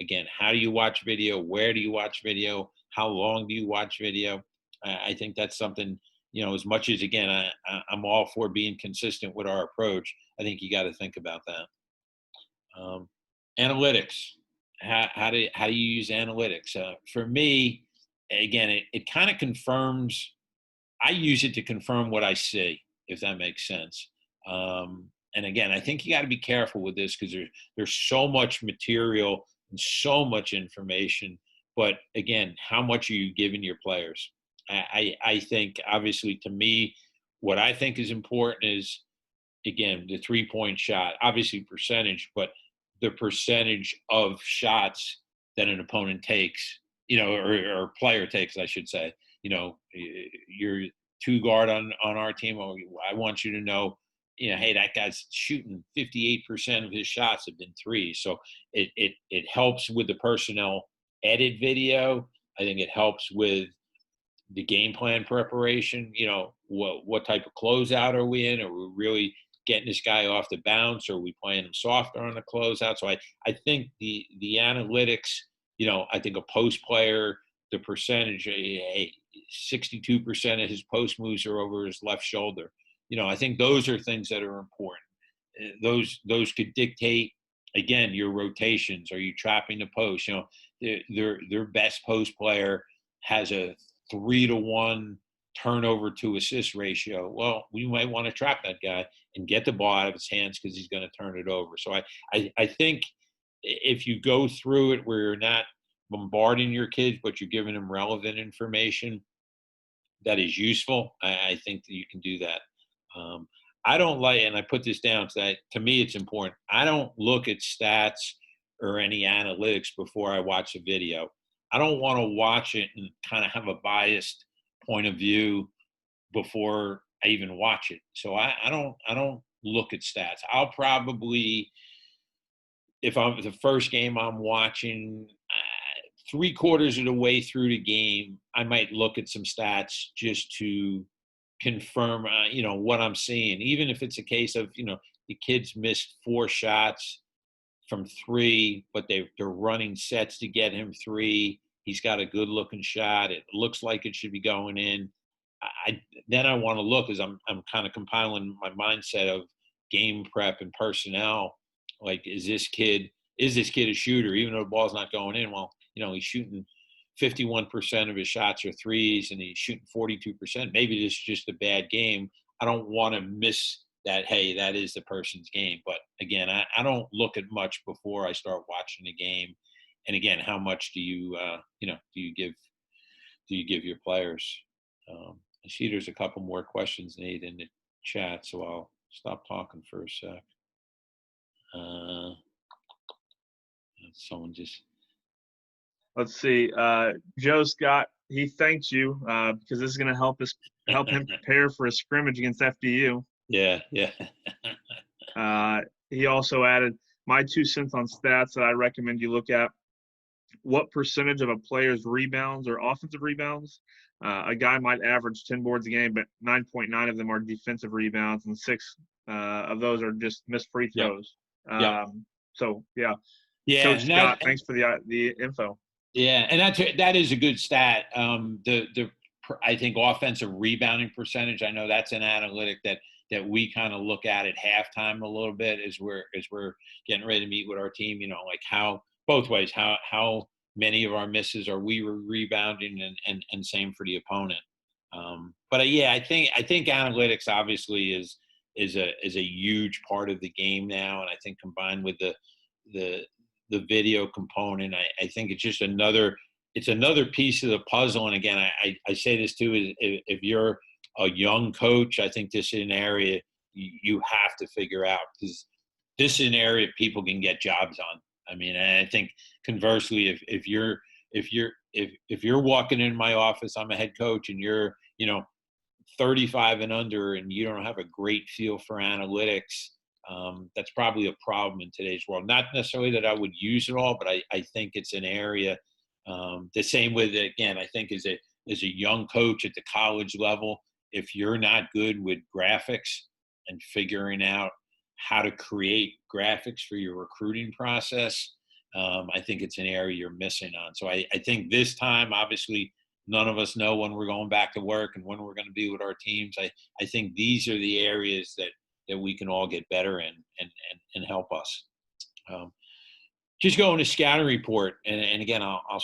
Again, how do you watch video? Where do you watch video? How long do you watch video? I think that's something, as much as, again, I'm all for being consistent with our approach, I think you got to think about that. Analytics. How do you use analytics? For me, again, it kind of confirms. I use it to confirm what I see, if that makes sense. And again, I think you got to be careful with this, because there's so much material and so much information. But again, how much are you giving your players? I think, obviously, to me, what I think is important is, again, the 3-point shot, obviously percentage, but the percentage of shots that an opponent takes, or player takes, I should say. You're 2 guard on our team. I want you to know, hey, that guy's shooting 58% of his shots have been threes. So it helps with the personnel edit video. I think it helps with the game plan preparation. What type of closeout are we in? Are we really getting this guy off the bounce, or are we playing him softer on the closeout? So I think the analytics, I think a post player, the percentage, 62% of his post moves are over his left shoulder. I think those are things that are important. Those could dictate, again, your rotations. Are you trapping the post? Their best post player has a 3-to-1 turnover to assist ratio. Well, we might want to trap that guy and get the ball out of his hands, because he's going to turn it over. So I think if you go through it where you're not bombarding your kids, but you're giving them relevant information that is useful, I think that you can do that. I don't like, and I put this down because to me it's important, I don't look at stats or any analytics before I watch a video. I don't want to watch it and kind of have a biased point of view before I even watch it. So I don't look at stats. I'll probably, if I'm the first game I'm watching, 3/4 of the way through the game, I might look at some stats just to confirm, what I'm seeing. Even if it's a case of, the kid's missed 4 shots from 3, but they're running sets to get him 3. He's got a good looking shot. It looks like it should be going in. Then I want to look, as I'm kind of compiling my mindset of game prep and personnel. Like, is this kid a shooter, even though the ball's not going in? Well, he's shooting 51% of his shots are threes, and he's shooting 42%. Maybe this is just a bad game. I don't want to miss that. Hey, that is the person's game. But again, I don't look at much before I start watching the game. And again, how much do you give your players? I see there's a couple more questions, Nate, in the chat, so I'll stop talking for a sec. Someone just. Let's see. Joe Scott, he thanks you because this is going to help him prepare for a scrimmage against FDU. Yeah. He also added, my 2 cents on stats that I recommend you look at. What percentage of a player's rebounds are offensive rebounds? A guy might average 10 boards a game, but 9.9 of them are defensive rebounds, and 6 of those are just missed free throws. Yep. So, yeah. Yeah. Coach Scott, thanks for the info. Yeah, and that is a good stat. I think offensive rebounding percentage, I know that's an analytic that we kind of look at halftime a little bit as we're getting ready to meet with our team. Like how both ways, how many of our misses are we rebounding, and same for the opponent. But yeah, I think analytics obviously is a huge part of the game now. And I think combined with the video component, I think it's just another piece of the puzzle. And again, I say this too, is if you're a young coach, I think this is an area you have to figure out, because this is an area people can get jobs on. I mean, and I think conversely, if you're walking in my office, I'm a head coach, and you're 35 and under, and you don't have a great feel for analytics, that's probably a problem in today's world. Not necessarily that I would use it all, but I think it's an area. The same with, again, I think as a young coach at the college level, if you're not good with graphics and figuring out how to create graphics for your recruiting process, I think it's an area you're missing on. So I think this time, obviously, none of us know when we're going back to work and when we're going to be with our teams. I think these are the areas that we can all get better in and help us. Just going to scouting report, and again, I'll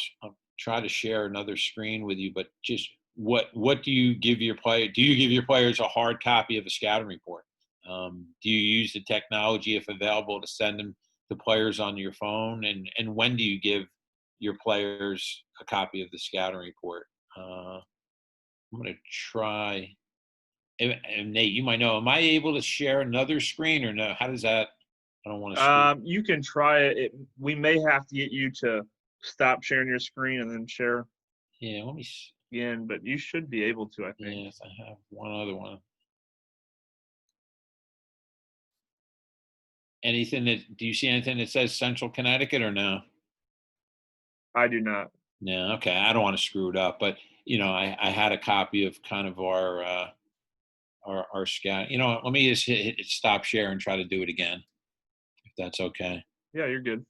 try to share another screen with you, but just what do you give your player? Do you give your players a hard copy of a scouting report? Do you use the technology, if available, to send them to players on your phone? And when do you give your players a copy of the scouting report? I'm going to try. And Nate, you might know, am I able to share another screen or no? How does that? I don't want to. You can try it. We may have to get you to stop sharing your screen and then share. Yeah, let me. Again, but you should be able to, I think. Yes, I have one other one. Do you see anything that says Central Connecticut or no? I do not. No, okay. I don't want to screw it up, but I had a copy of kind of our scout. Let me just hit stop share and try to do it again, if that's okay. Yeah, you're good.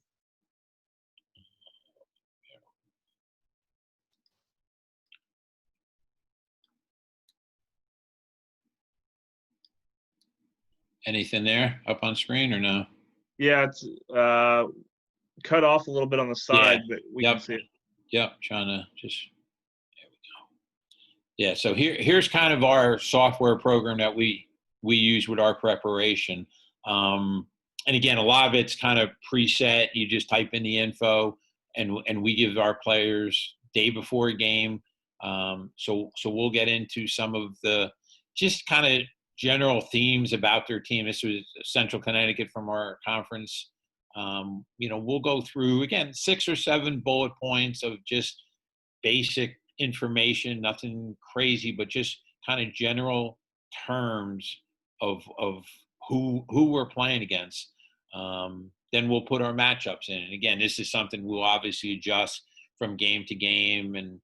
Anything there up on screen or no? Yeah, it's cut off a little bit on the side, but we can see it. Yep, trying to just, there we go. Yeah, so here's kind of our software program that we use with our preparation. And again, a lot of it's kind of preset. You just type in the info, and we give our players day before a game. So we'll get into some of the just kind of general themes about their team. This was Central Connecticut from our conference. We'll go through, again, 6 or 7 bullet points of just basic information, nothing crazy, but just kind of general terms of who we're playing against. Then we'll put our matchups in. And again, this is something we'll obviously adjust from game to game. And,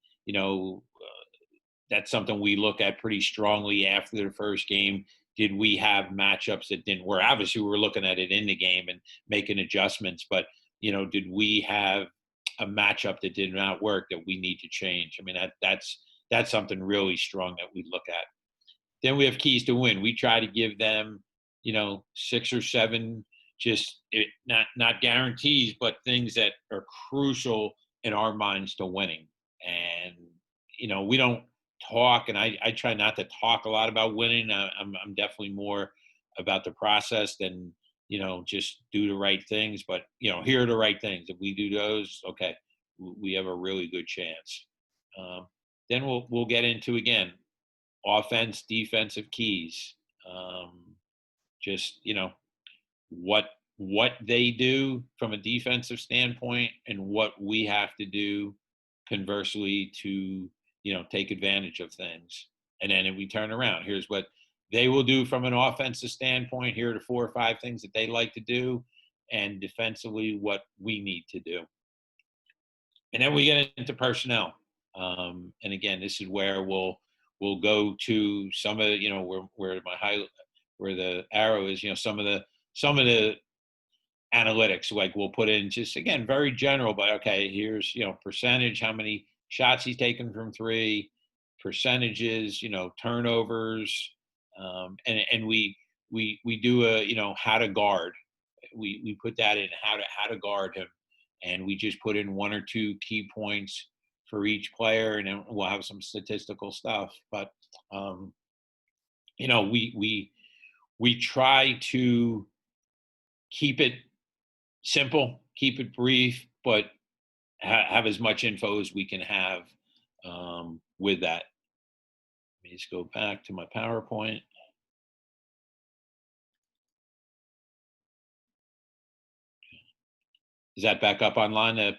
that's something we look at pretty strongly after the first game. Did we have matchups that didn't work? Obviously, we were looking at it in the game and making adjustments, but, did we have a matchup that did not work that we need to change? I mean, that's something really strong that we look at. Then we have keys to win. We try to give them, 6 or 7, just not guarantees, but things that are crucial in our minds to winning. And, we don't talk, and I try not to talk a lot about winning. I'm definitely more about the process than, just do the right things. But, here are the right things. If we do those, okay, we have a really good chance. Then we'll get into, again, offense, defensive keys. Just, what they do from a defensive standpoint and what we have to do conversely to, take advantage of things. And then if we turn around, here's what they will do from an offensive standpoint. Here are the 4 or 5 things that they like to do, and defensively what we need to do. And then we get into personnel. And again, this is where we'll go to some of where the arrow is, some of the analytics, like we'll put in just, again, very general, but okay, here's, percentage, how many shots he's taken from 3, percentages, turnovers. And we do a, how to guard. We put that in, how to guard him. And we just put in 1 or 2 key points for each player, and then we'll have some statistical stuff. But, we try to keep it simple, keep it brief, but have as much info as we can have with that. Let me just go back to my PowerPoint. Is that back up online? It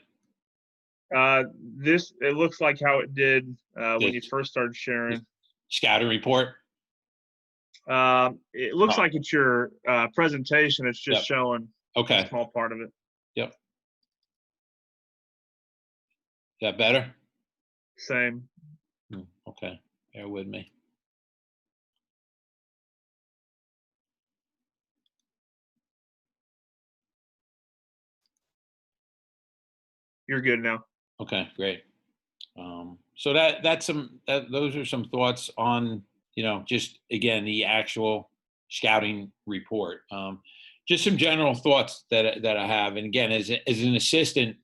looks like how it did when you The first started sharing. scouting report? It looks Oh, like it's your presentation. It's just yep. showing Okay. a small part of it. Yep. Is that better? Same. Okay. Bear with me. You're good now. Okay, great. So those are some thoughts on, just again, the actual scouting report. Just some general thoughts that I have. And again, as an assistant,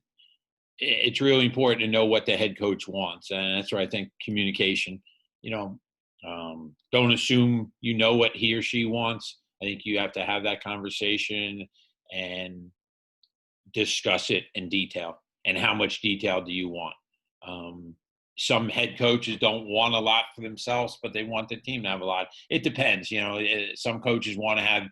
it's really important to know what the head coach wants. And that's where I think communication, don't assume you know what he or she wants. I think you have to have that conversation and discuss it in detail. And how much detail do you want? Some head coaches don't want a lot for themselves, but they want the team to have a lot. It depends. Some coaches want to have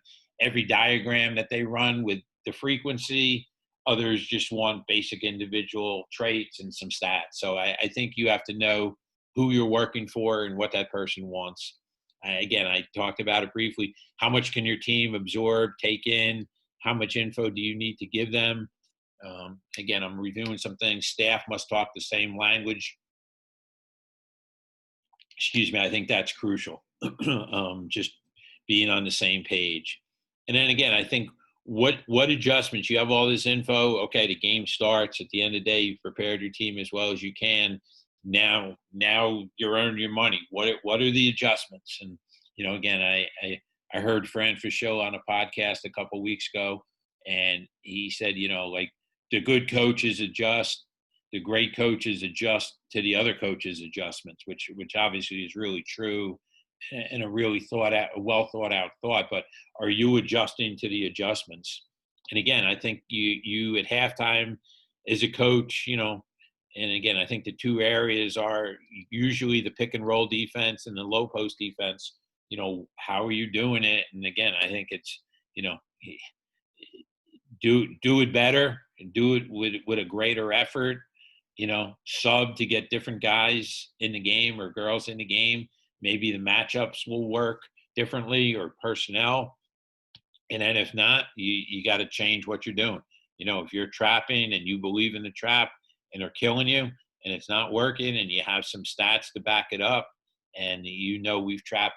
every diagram that they run with the frequency. Others just want basic individual traits and some stats. So I think you have to know who you're working for and what that person wants. Again, I talked about it briefly. How much can your team absorb, take in? How much info do you need to give them? Again, I'm reviewing some things. Staff must talk the same language. Excuse me. I think that's crucial. Just being on the same page. And then again, I think what adjustments, you have all this info. Okay, the game starts. At the end of the day, you've prepared your team as well as you can. Now you're earning your money. What are the adjustments? And again, I heard Fran Fischel on a podcast a couple of weeks ago, and he said, like, the good coaches adjust, the great coaches adjust to the other coaches' adjustments, which obviously is really true and a really well thought out thought. But are you adjusting to the adjustments? And again, I think you at halftime as a coach, and again, I think the two areas are usually the pick and roll defense and the low post defense. How are you doing it? And again, I think it's, do it better and do it with a greater effort, sub to get different guys in the game or girls in the game. Maybe the matchups will work differently or personnel. And then if not, you got to change what you're doing. If you're trapping and you believe in the trap and they're killing you and it's not working and you have some stats to back it up, and we've trapped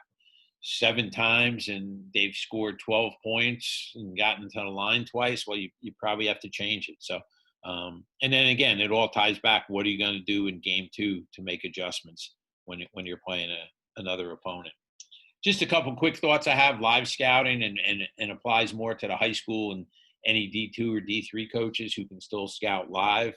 7 times and they've scored 12 points and gotten to the line twice, well, you probably have to change it. So, and then again, it all ties back. What are you going to do in game 2 to make adjustments when you're playing another opponent? Just a couple quick thoughts I have. Live scouting and applies more to the high school and any D2 or D3 coaches who can still scout live.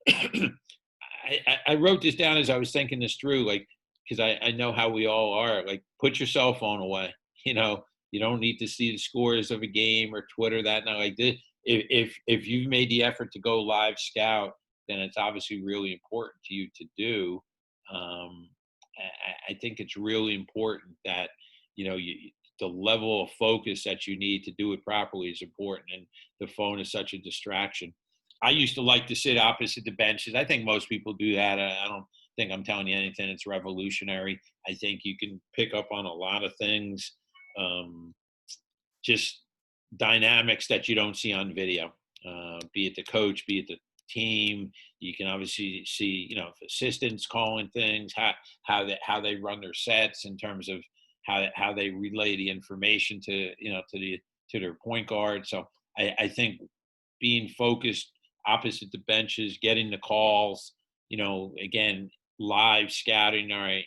I wrote this down as I was thinking this through, like, because I know how we all are. Like, put your cell phone away. You don't need to see the scores of a game or Twitter that night. Like this, if you've made the effort to go live scout, then it's obviously really important to you to do. I think it's really important that the level of focus that you need to do it properly is important, and the phone is such a distraction. I used to like to sit opposite the benches. I think most people do that. I don't think I'm telling you anything that's revolutionary. I think you can pick up on a lot of things, just dynamics that you don't see on video, be it the coach, be it the team. You can obviously see, if assistants calling things, how they run their sets in terms of how they relay the information to their point guard. So I think being focused opposite the benches, getting the calls, again, live scouting. All right,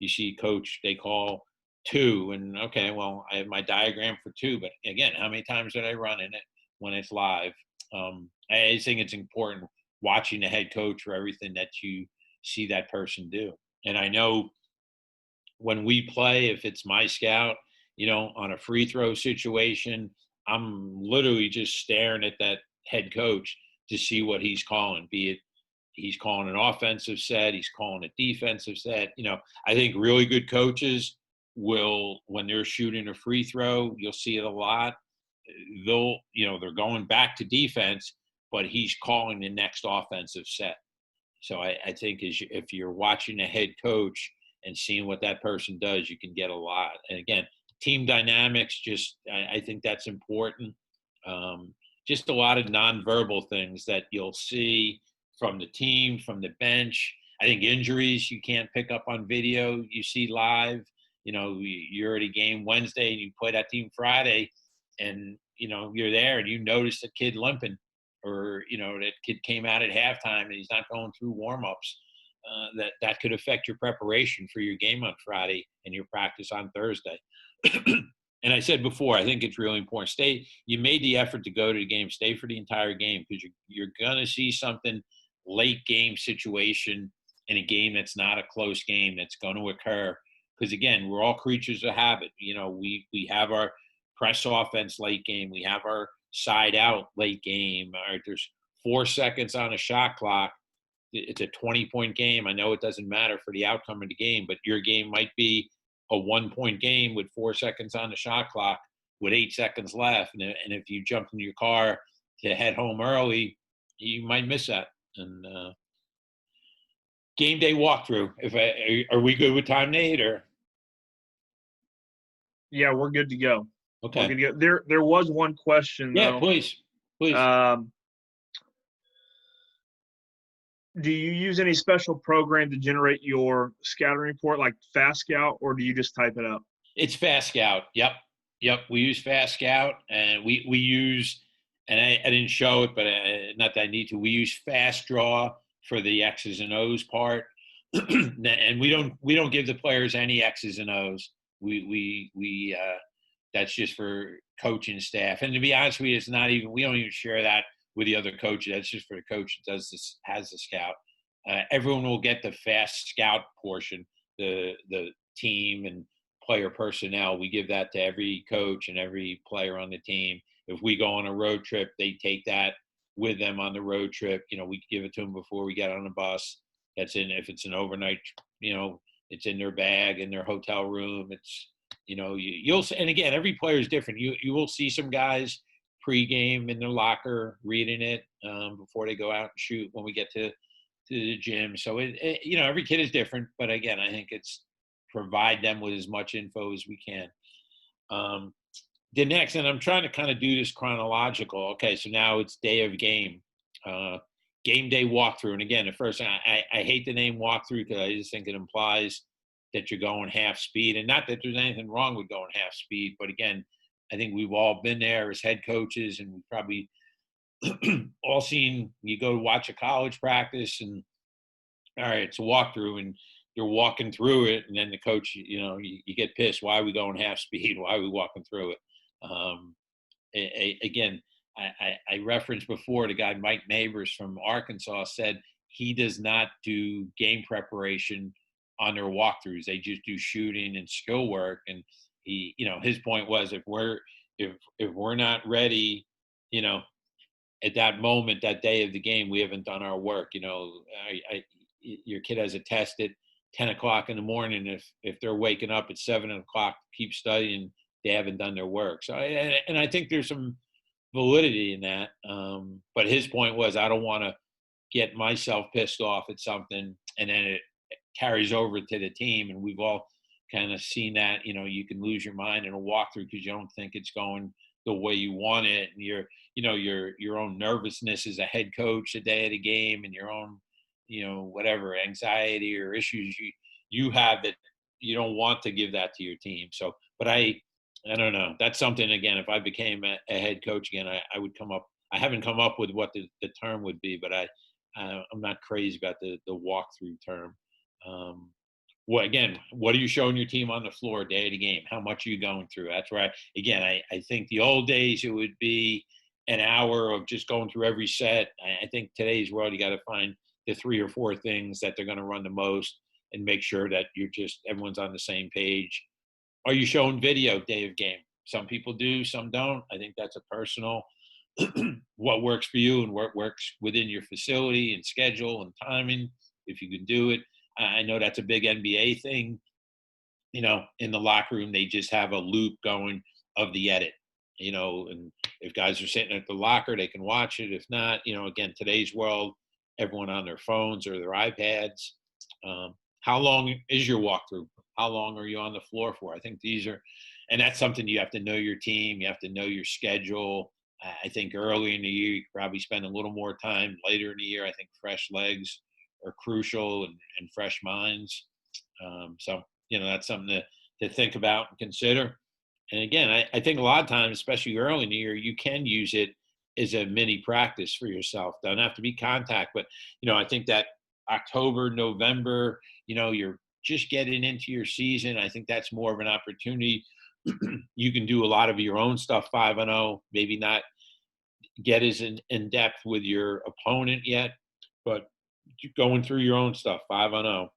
you see coach, they call 2, and okay, well, I have my diagram for 2, but again, how many times did I run in it when it's live? I think it's important watching the head coach for everything that you see that person do. And I know when we play, if it's my scout on a free throw situation, I'm literally just staring at that head coach to see what he's calling, be it he's calling an offensive set, he's calling a defensive set. I think really good coaches will, when they're shooting a free throw, you'll see it a lot. They're going back to defense, but he's calling the next offensive set. So I think if you're watching a head coach and seeing what that person does, you can get a lot. And again, team dynamics, I think that's important. Just a lot of nonverbal things that you'll see from the team, from the bench. I think injuries you can't pick up on video. You see live. You're at a game Wednesday and you play that team Friday, and you're there and you notice the kid limping, or that kid came out at halftime and he's not going through warm-ups. That could affect your preparation for your game on Friday and your practice on Thursday. And I said before, I think it's really important. You made the effort to go to the game, stay for the entire game, because you're going to see something late game situation in a game that's not a close game that's going to occur. Because again, we're all creatures of habit. We have our press offense late game. We have our side out late game. All right, there's 4 seconds on a shot clock. It's a 20-point game. I know it doesn't matter for the outcome of the game, but your game might be a 1-point game with 4 seconds on the shot clock with 8 seconds left. And if you jump in your car to head home early, you might miss that. And game day walkthrough. Are we good with time, Nate? Or Yeah, we're good to go. Okay. We're good to go. There was one question, though. Yeah, please. Do you use any special program to generate your scouting report, like Fast Scout, or do you just type it up? It's Fast Scout. Yep. We use Fast Scout, and we use, and I didn't show it, but not that I need to. We use Fast Draw for the X's and O's part, and we don't give the players any X's and O's. We that's just for coaching staff. And to be honest with you, we don't even share that with the other coaches. That's just for the coach that has the scout. Everyone will get the Fast Scout portion, the team and player personnel. We give that to every coach and every player on the team. If we go on a road trip, they take that with them on the road trip. We give it to them before we get on the bus. If it's an overnight, it's in their bag, in their hotel room. It's, you'll, and again, every player is different. You will see some guys pregame in their locker reading it before they go out and shoot when we get to the gym. So every kid is different, but again, I think it's provide them with as much info as we can. The next, and I'm trying to kind of do this chronological. Okay, so now it's day of game, game day walkthrough. And again, at first, I hate the name walkthrough because I just think it implies that you're going half speed, and not that there's anything wrong with going half speed, but again, I think we've all been there as head coaches, and we've probably all seen, you go to watch a college practice and, all right, it's a walkthrough and you're walking through it. And then the coach, you get pissed. Why are we going half speed? Why are we walking through it? Again, I referenced before the guy, Mike Neighbors from Arkansas, said he does not do game preparation on their walkthroughs. They just do shooting and skill work. And he, his point was, if we're not ready, at that moment, that day of the game, we haven't done our work. Your kid has a test at 10 o'clock in the morning. If they're waking up at 7 o'clock, keep studying, they haven't done their work. So, and I think there's some validity in that. But his point was, I don't want to get myself pissed off at something and then it carries over to the team. And we've all kind of seen that, you can lose your mind in a walkthrough because you don't think it's going the way you want it. And your own nervousness as a head coach the day of the game, and your own, whatever anxiety or issues you have that you don't want to give that to your team. So, but I don't know. That's something, again, if I became a head coach again, I would come up. I haven't come up with what the term would be, but I'm not crazy about the walkthrough term. What are you showing your team on the floor day of the game? How much are you going through? That's where I think the old days it would be an hour of just going through every set. I think today's world, you got to find the 3 or 4 things that they're going to run the most and make sure that everyone's on the same page Are you showing video day of game? Some people do, some don't. I think that's a personal what works for you and what works within your facility and schedule and timing, if you can do it. I know that's a big NBA thing. In the locker room, they just have a loop going of the edit, and if guys are sitting at the locker, they can watch it. If not, again, today's world, everyone on their phones or their iPads. How long is your walkthrough? How long are you on the floor for? I think and that's something you have to know your team. You have to know your schedule. I think early in the year, you could probably spend a little more time. Later in the year, I think fresh legs are crucial and fresh minds. So, that's something to think about and consider. And again, I think a lot of times, especially early in the year, you can use it as a mini practice for yourself. Doesn't have to be contact, but, I think that October, November, you're just getting into your season. I think that's more of an opportunity. You can do a lot of your own stuff 5-0, maybe not get as in depth with your opponent yet, but going through your own stuff 5-0.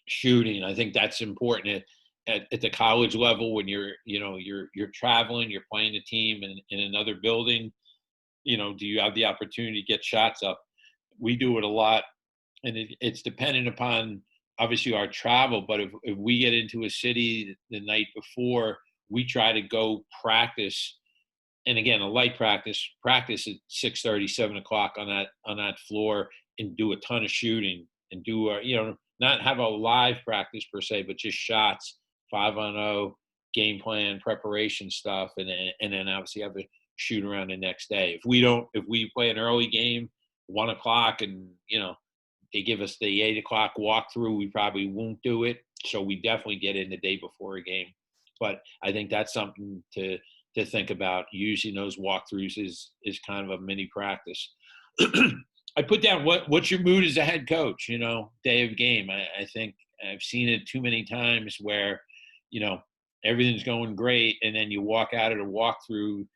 Shooting, I think that's important at the college level when you're traveling, you're playing a team in another building. Do you have the opportunity to get shots up? We do it a lot, and it's dependent upon obviously our travel. But if we get into a city the night before, we try to go practice. And again, a light practice at 6:30, 7 o'clock on that floor, and do a ton of shooting and do not have a live practice per se, but just shots, 5-0, game plan, preparation stuff, and then obviously have a shoot around the next day. If we play an early game, 1 o'clock, and they give us the 8 o'clock walkthrough, we probably won't do it. So we definitely get in the day before a game. But I think that's something to think about. Using those walkthroughs is kind of a mini practice. I put down what's your mood as a head coach, day of game. I think I've seen it too many times where, everything's going great, and then you walk out of the walkthrough,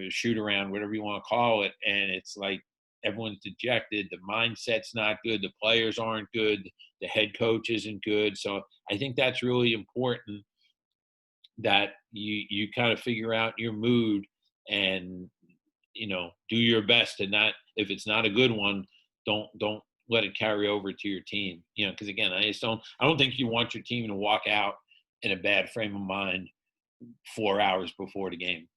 shoot around, whatever you want to call it, and it's like everyone's dejected. The mindset's not good. The players aren't good. The head coach isn't good. So I think that's really important, that you kind of figure out your mood and do your best to not, if it's not a good one, don't let it carry over to your team. Because again, I don't think you want your team to walk out in a bad frame of mind 4 hours before the game.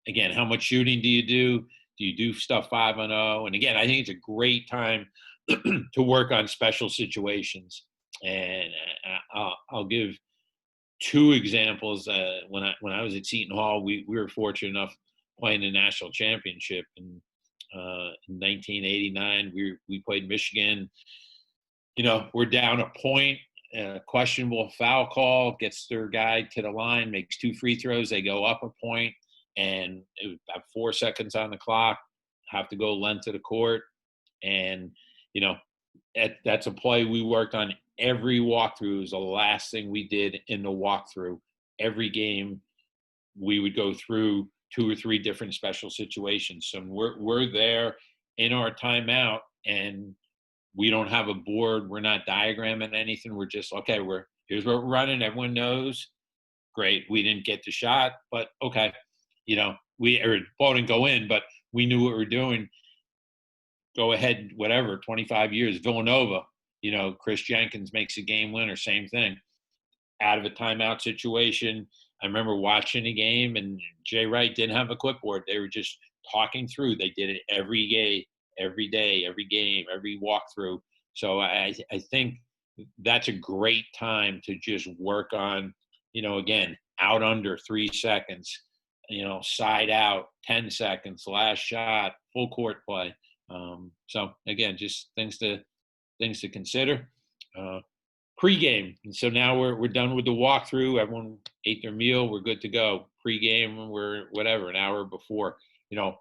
Again, how much shooting do you do? Do you do stuff 5-0? And again, I think it's a great time to work on special situations. And I'll give two examples. When I was at Seton Hall, we were fortunate enough playing the national championship in 1989. We played Michigan. We're down a point. Questionable foul call, gets their guy to the line, makes 2 free throws. They go up a point, and it was about 4 seconds on the clock. Have to go length of the court, and that's a play we worked on every walkthrough. It was the last thing we did in the walkthrough. Every game, we would go through 2 or 3 different special situations. So we're there in our timeout, and we don't have a board. We're not diagramming anything. We're just, okay, here's what we're running. Everyone knows. Great. We didn't get the shot, but okay. Ball didn't go in, but we knew what we're doing. Go ahead, whatever, 25 years. Villanova, Chris Jenkins makes a game winner, same thing. Out of a timeout situation. I remember watching a game, and Jay Wright didn't have a clipboard. They were just talking through. They did it every day, every game, every walkthrough. So I think that's a great time to just work on, again, out under 3 seconds, side out 10 seconds, last shot, full court play. So again, just things to consider. Pre-game. And so now we're done with the walkthrough. Everyone ate their meal. We're good to go. Pre-game, we're whatever, an hour before.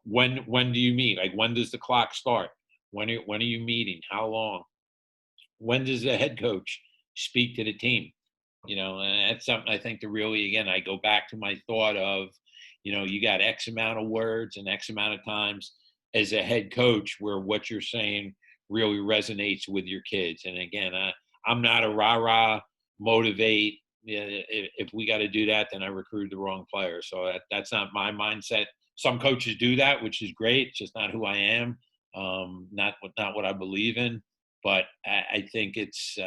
When do you meet? Like, when does the clock start? When are you meeting? How long? When does the head coach speak to the team? And that's something I think to really, again, I go back to my thought of, you got X amount of words and X amount of times as a head coach where what you're saying really resonates with your kids. And again, I'm not a rah-rah, motivate, yeah, if we got to do that, then I recruited the wrong player. So that's not my mindset. Some coaches do that, which is great. It's just not who I am. Not what I believe in. But I think it's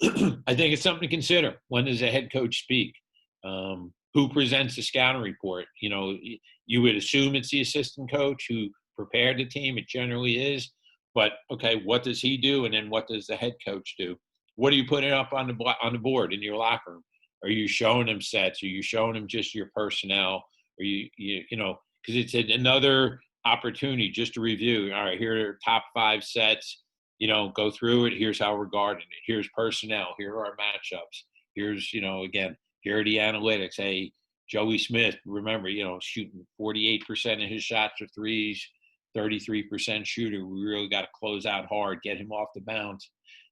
I think it's something to consider. When does a head coach speak? Who presents the scouting report? You know, you would assume it's the assistant coach who prepared the team. It generally is. But okay, what does he do, and then what does the head coach do? What are you putting up on the board in your locker room? Are you showing them sets? Are you showing them just your personnel? Are you know, because it's another opportunity just to review. All right, here are top 5 sets. You know, go through it. Here's how we're guarding it. Here's personnel. Here are our matchups. Here's, you know, again, here are the analytics. Hey, Joey Smith, remember, you know, shooting 48% of his shots are threes, 33% shooter. We really got to close out hard, get him off the bounce,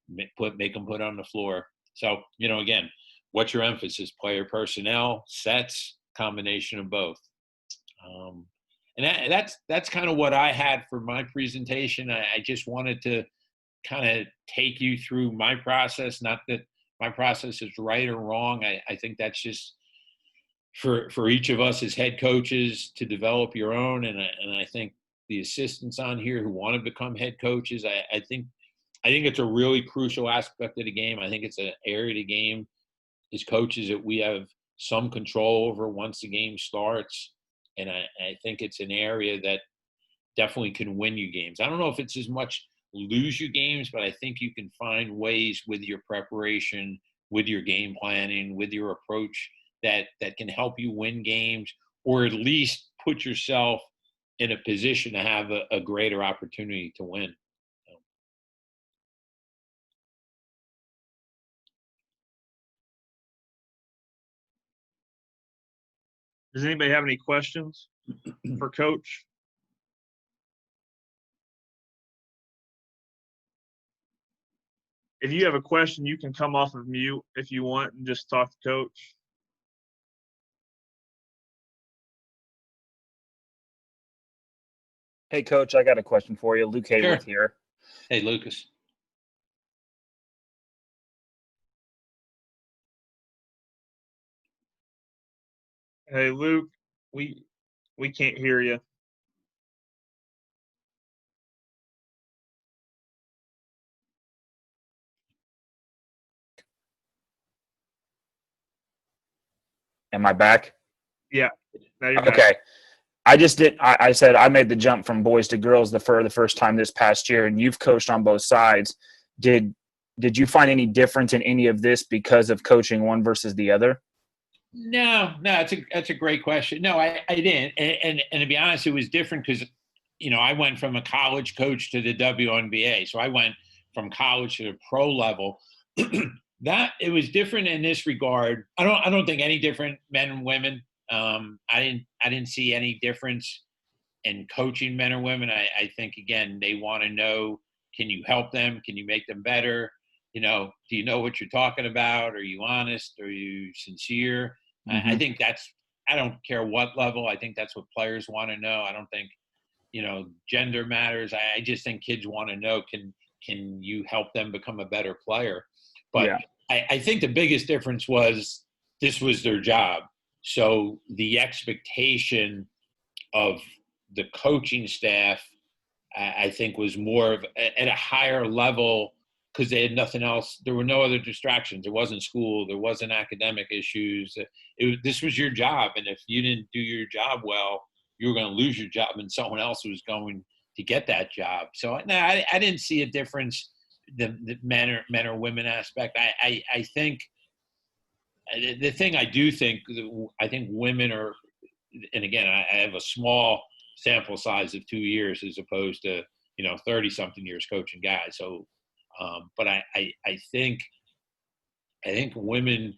make him put on the floor. So, you know, again, what's your emphasis? Player personnel, sets, combination of both. And that's kind of what I had for my presentation. I just wanted to kind of take you through my process. Not that my process is right or wrong. I think that's just for each of us as head coaches to develop your own. And I think the assistants on here who want to become head coaches, I think it's a really crucial aspect of the game. I think it's an area of the game as coaches that we have some control over once the game starts. And I think it's an area that definitely can win you games. I don't know if it's as much lose you games, but I think you can find ways with your preparation, with your game planning, with your approach that can help you win games, or at least put yourself in a position to have a greater opportunity to win. Does anybody have any questions for Coach? If you have a question, you can come off of mute if you want and just talk to Coach. Hey, Coach, I got a question for you. Luke Hayworth here. Hey, Lucas. Hey, Luke, we can't hear you. Am I back? Yeah. Now you're Okay. back. I said I made the jump from boys to girls for the first time this past year, and you've coached on both sides. Did you find any difference in any of this because of coaching one versus the other? No, that's a great question. No, I didn't. And to be honest, it was different because, you know, I went from a college coach to the WNBA. So I went from college to the pro level. That it was different in this regard. I don't think any different, men and women. I didn't see any difference in coaching men or women. I think, again, they want to know, can you help them? Can you make them better? You know, do you know what you're talking about? Are you honest? Are you sincere? Mm-hmm. I think I don't care what level. I think that's what players want to know. I don't think, you know, gender matters. I just think kids want to know, can you help them become a better player? But yeah. I think the biggest difference was this was their job. So the expectation of the coaching staff, I think, was more of at a higher level because they had nothing else. There were no other distractions. There wasn't school. There wasn't academic issues. This was your job. And if you didn't do your job well, you were going to lose your job and someone else was going to get that job. So no, I didn't see a difference, the men or women aspect. I think the thing I do think, I think women are, and again, I have a small sample size of 2 years as opposed to, you know, 30-something years coaching guys. So, but I think women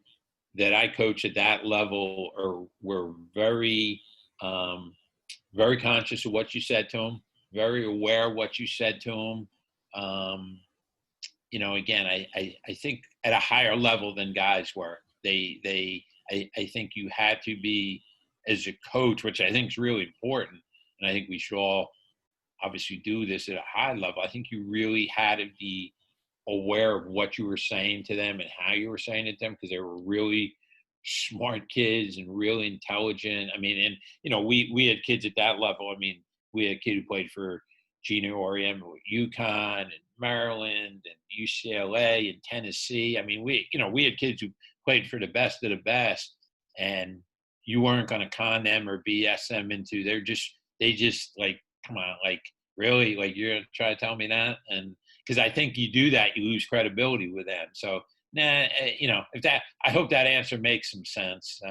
that I coach at that level were very, very conscious of what you said to them, very aware of what you said to them. You know, again, I think at a higher level than guys were. I think you had to be, as a coach, which I think is really important, and I think we should all obviously do this at a high level. I think you really had to be aware of what you were saying to them and how you were saying it to them, because they were really smart kids and really intelligent. I mean, and we had kids at that level. I mean, we had a kid who played for Gina Oriem with UConn and Maryland and UCLA and Tennessee. I mean, we had kids who played for the best of the best, and you weren't going to con them or BS them into. They just like, come on, like, really, like, you're going to try to tell me that? And because I think you do that, you lose credibility with them. So, I hope that answer makes some sense.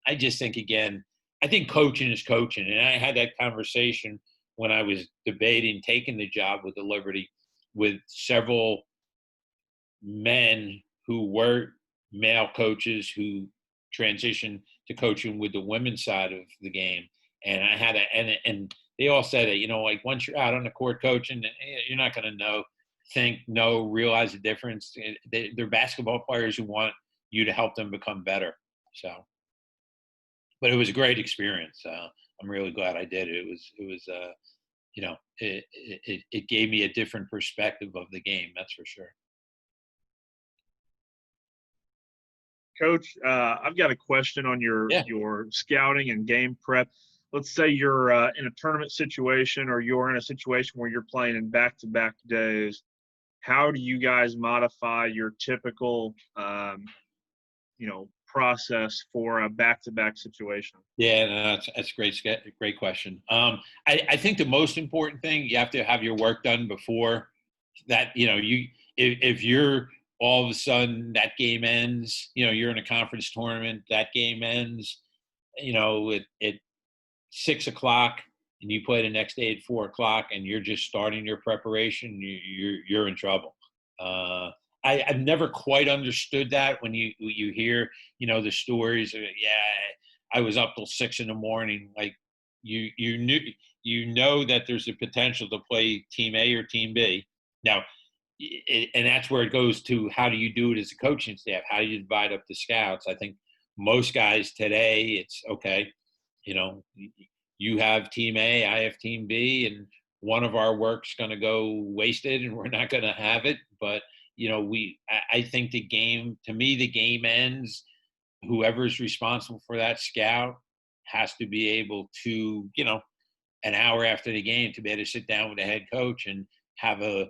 I just think, again, I think coaching is coaching. And I had that conversation when I was debating taking the job with the Liberty with several men who were male coaches who transitioned to coaching with the women's side of the game. And I had and they all said that, like, once you're out on the court coaching, you're not going to realize the difference. They're basketball players who want you to help them become better. So, but it was a great experience. I'm really glad I did it. It gave me a different perspective of the game. That's for sure. Coach, I've got a question on your scouting and game prep. Let's say you're in a tournament situation, or you're in a situation where you're playing in back-to-back days. How do you guys modify your typical, process for a back-to-back situation? Yeah, no, that's a great question. I think the most important thing, you have to have your work done before that. If you're all of a sudden that game ends, you're in a conference tournament, that game ends, at 6 o'clock, and you play the next day at 4 o'clock, and you're just starting your preparation, you're in trouble. I've never quite understood that when you hear, the stories of, I was up till 6 a.m. Like, you know that there's a potential to play team A or team B. Now, and that's where it goes to, how do you do it as a coaching staff? How do you divide up the scouts? I think most guys today, it's okay, you have team A, I have team B, and one of our work's going to go wasted and we're not going to have it. But, I think the game ends. Whoever's responsible for that scout has to be able to, an hour after the game, to be able to sit down with the head coach and have a,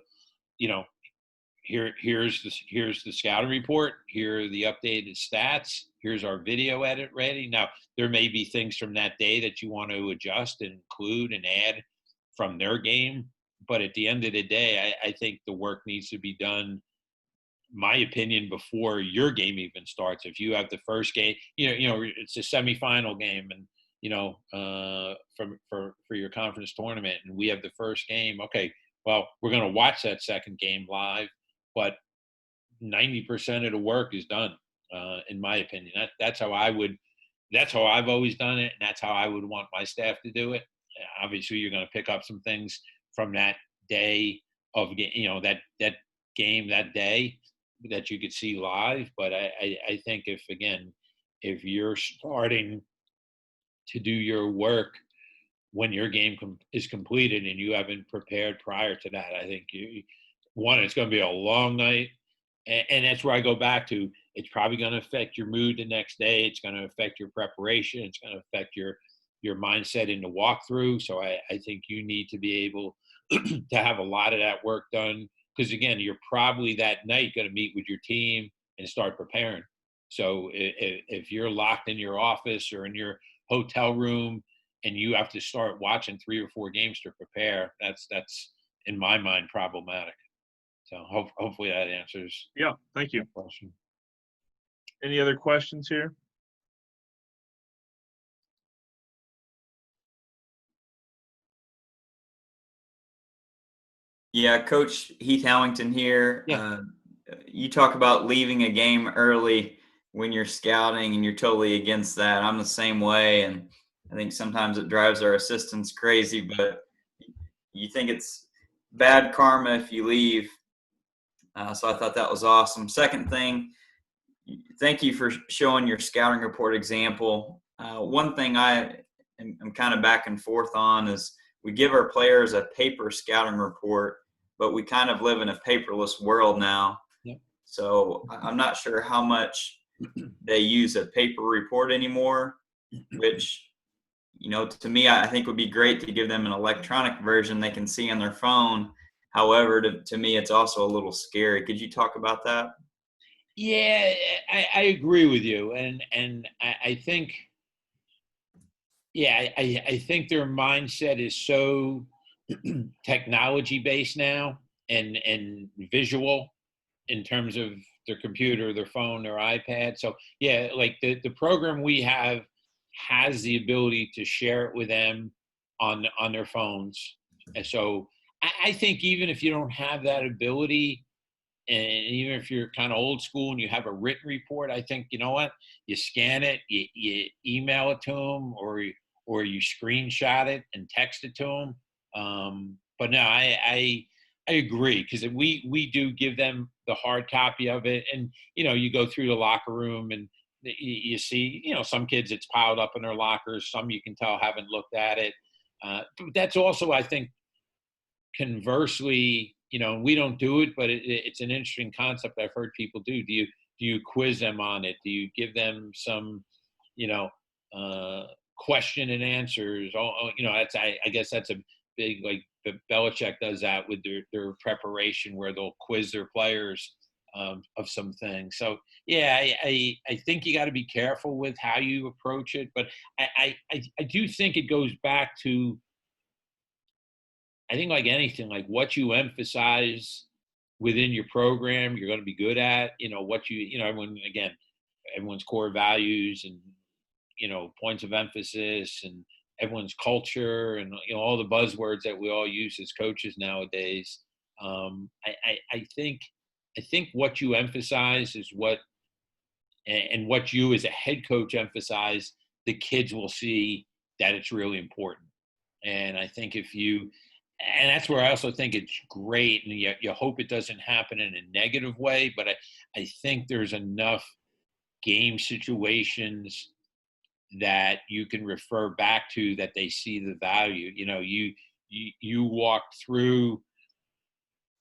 here's the scouting report. Here are the updated stats. Here's our video edit ready. Now, there may be things from that day that you want to adjust and include and add from their game. But at the end of the day, I think the work needs to be done, my opinion, before your game even starts. If you have the first game, it's a semifinal game, and for your conference tournament, and we have the first game. Okay, well, we're going to watch that second game live, but 90% of the work is done, in my opinion. That's how I've always done it, and that's how I would want my staff to do it. Obviously, you're going to pick up some things from that day of, that game that day that you could see live. But I think if you're starting to do your work when your game is completed and you haven't prepared prior to that, I think it's going to be a long night. And that's where I go back to, it's probably going to affect your mood the next day. It's going to affect your preparation. It's going to affect your mindset in the walkthrough. So I think you need to be able to have a lot of that work done. Because, again, you're probably that night going to meet with your team and start preparing. So if you're locked in your office or in your hotel room and you have to start watching 3 or 4 games to prepare, that's in my mind problematic. So hopefully that answers. Yeah, thank you. Question. Any other questions here? Yeah, Coach Heath Hallington here. Yeah. You talk about leaving a game early when you're scouting, and you're totally against that. I'm the same way, and I think sometimes it drives our assistants crazy, but you think it's bad karma if you leave. So I thought that was awesome. Second thing, thank you for showing your scouting report example. One thing I'm kind of back and forth on is we give our players a paper scouting report, but we kind of live in a paperless world now. Yep. So I'm not sure how much they use a paper report anymore, which, to me, I think would be great to give them an electronic version they can see on their phone. However, to me, it's also a little scary. Could you talk about that? Yeah, I agree with you, and I think, yeah, I think their mindset is so technology based now and visual in terms of their computer, their phone, their iPad. So yeah, like the program we have has the ability to share it with them on their phones. And so I think even if you don't have that ability, and even if you're kind of old school and you have a written report, I think, you know what, you scan it, you email it to them, or you screenshot it and text it to them. But no, I agree, because we do give them the hard copy of it, and you go through the locker room and you see some kids, it's piled up in their lockers, some you can tell haven't looked at it. That's also, I think, conversely, we don't do it, but it's an interesting concept I've heard people do. Do you quiz them on it? Do you give them some question and answers? That's I guess that's a big, like, Belichick does that with their preparation, where they'll quiz their players of some things. So yeah, I think you got to be careful with how you approach it, but I do think it goes back to, I think, like anything, like what you emphasize within your program, you're going to be good at. Everyone's core values and points of emphasis and everyone's culture and all the buzzwords that we all use as coaches nowadays. I think what you emphasize is what you as a head coach emphasize, the kids will see that it's really important. And I think and that's where I also think it's great, and you hope it doesn't happen in a negative way, but I think there's enough game situations that you can refer back to that they see the value. You walked through,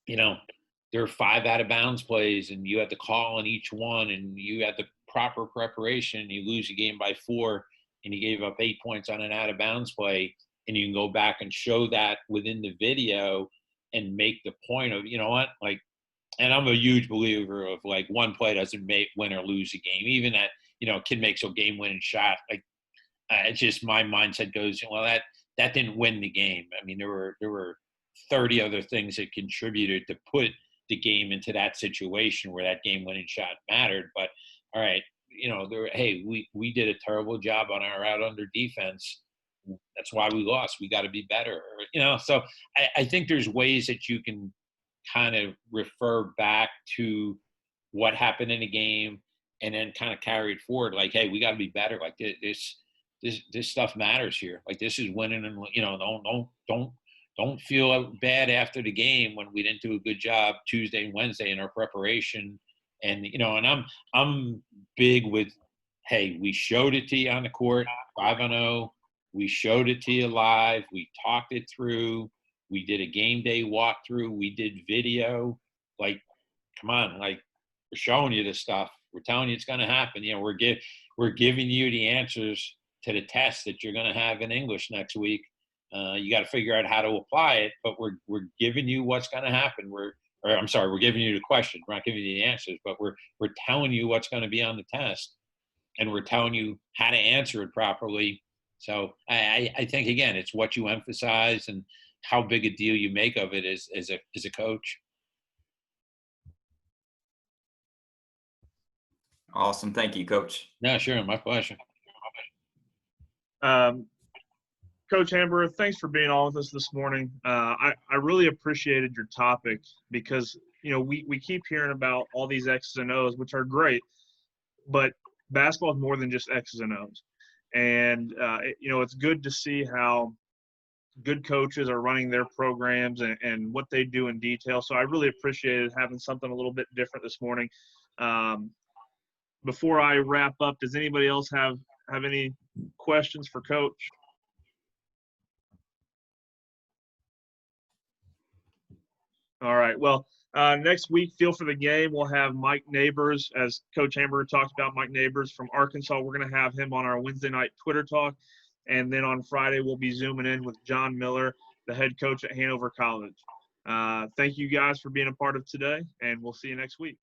there are 5 out of bounds plays, and you had to call on each one, and you had the proper preparation. You lose a game by 4, and you gave up 8 points on an out of bounds play. And you can go back and show that within the video and make the point of, like, and I'm a huge believer of, like, one play doesn't win or lose a game. Even that, a kid makes a game-winning shot. Like, it's just my mindset goes, well, that didn't win the game. I mean, there were 30 other things that contributed to put the game into that situation where that game-winning shot mattered. But all right, we did a terrible job on our out under defense. That's why we lost. We got to be better. So I think there's ways that you can kind of refer back to what happened in the game and then kind of carry it forward. Like, hey, we got to be better. Like, this stuff matters here. Like, this is winning, and don't feel bad after the game when we didn't do a good job Tuesday and Wednesday in our preparation. And and I'm big with, hey, we showed it to you on the court, 5-0. We showed it to you live. We talked it through. We did a game day walkthrough. We did video. Like, come on, like, we're showing you this stuff. We're telling you it's going to happen. We're giving you the answers to the test that you're going to have in English next week. You got to figure out how to apply it, but we're giving you what's going to happen. We're giving you the question. We're not giving you the answers, but we're telling you what's going to be on the test, and we're telling you how to answer it properly. So I think, again, it's what you emphasize and how big a deal you make of it as a coach. Awesome. Thank you, Coach. No, sure. My pleasure. Coach Hamburger, thanks for being on with us this morning. I really appreciated your topic because, we keep hearing about all these X's and O's, which are great, but basketball is more than just X's and O's. And, it's good to see how good coaches are running their programs and what they do in detail. So I really appreciated having something a little bit different this morning. Before I wrap up, does anybody else have any questions for Coach? All right. Well, next week, Feel for the Game, we'll have Mike Neighbors, as Coach Hamburger talked about, Mike Neighbors from Arkansas. We're going to have him on our Wednesday night Twitter talk. And then on Friday, we'll be zooming in with John Miller, the head coach at Hanover College. Thank you guys for being a part of today, and we'll see you next week.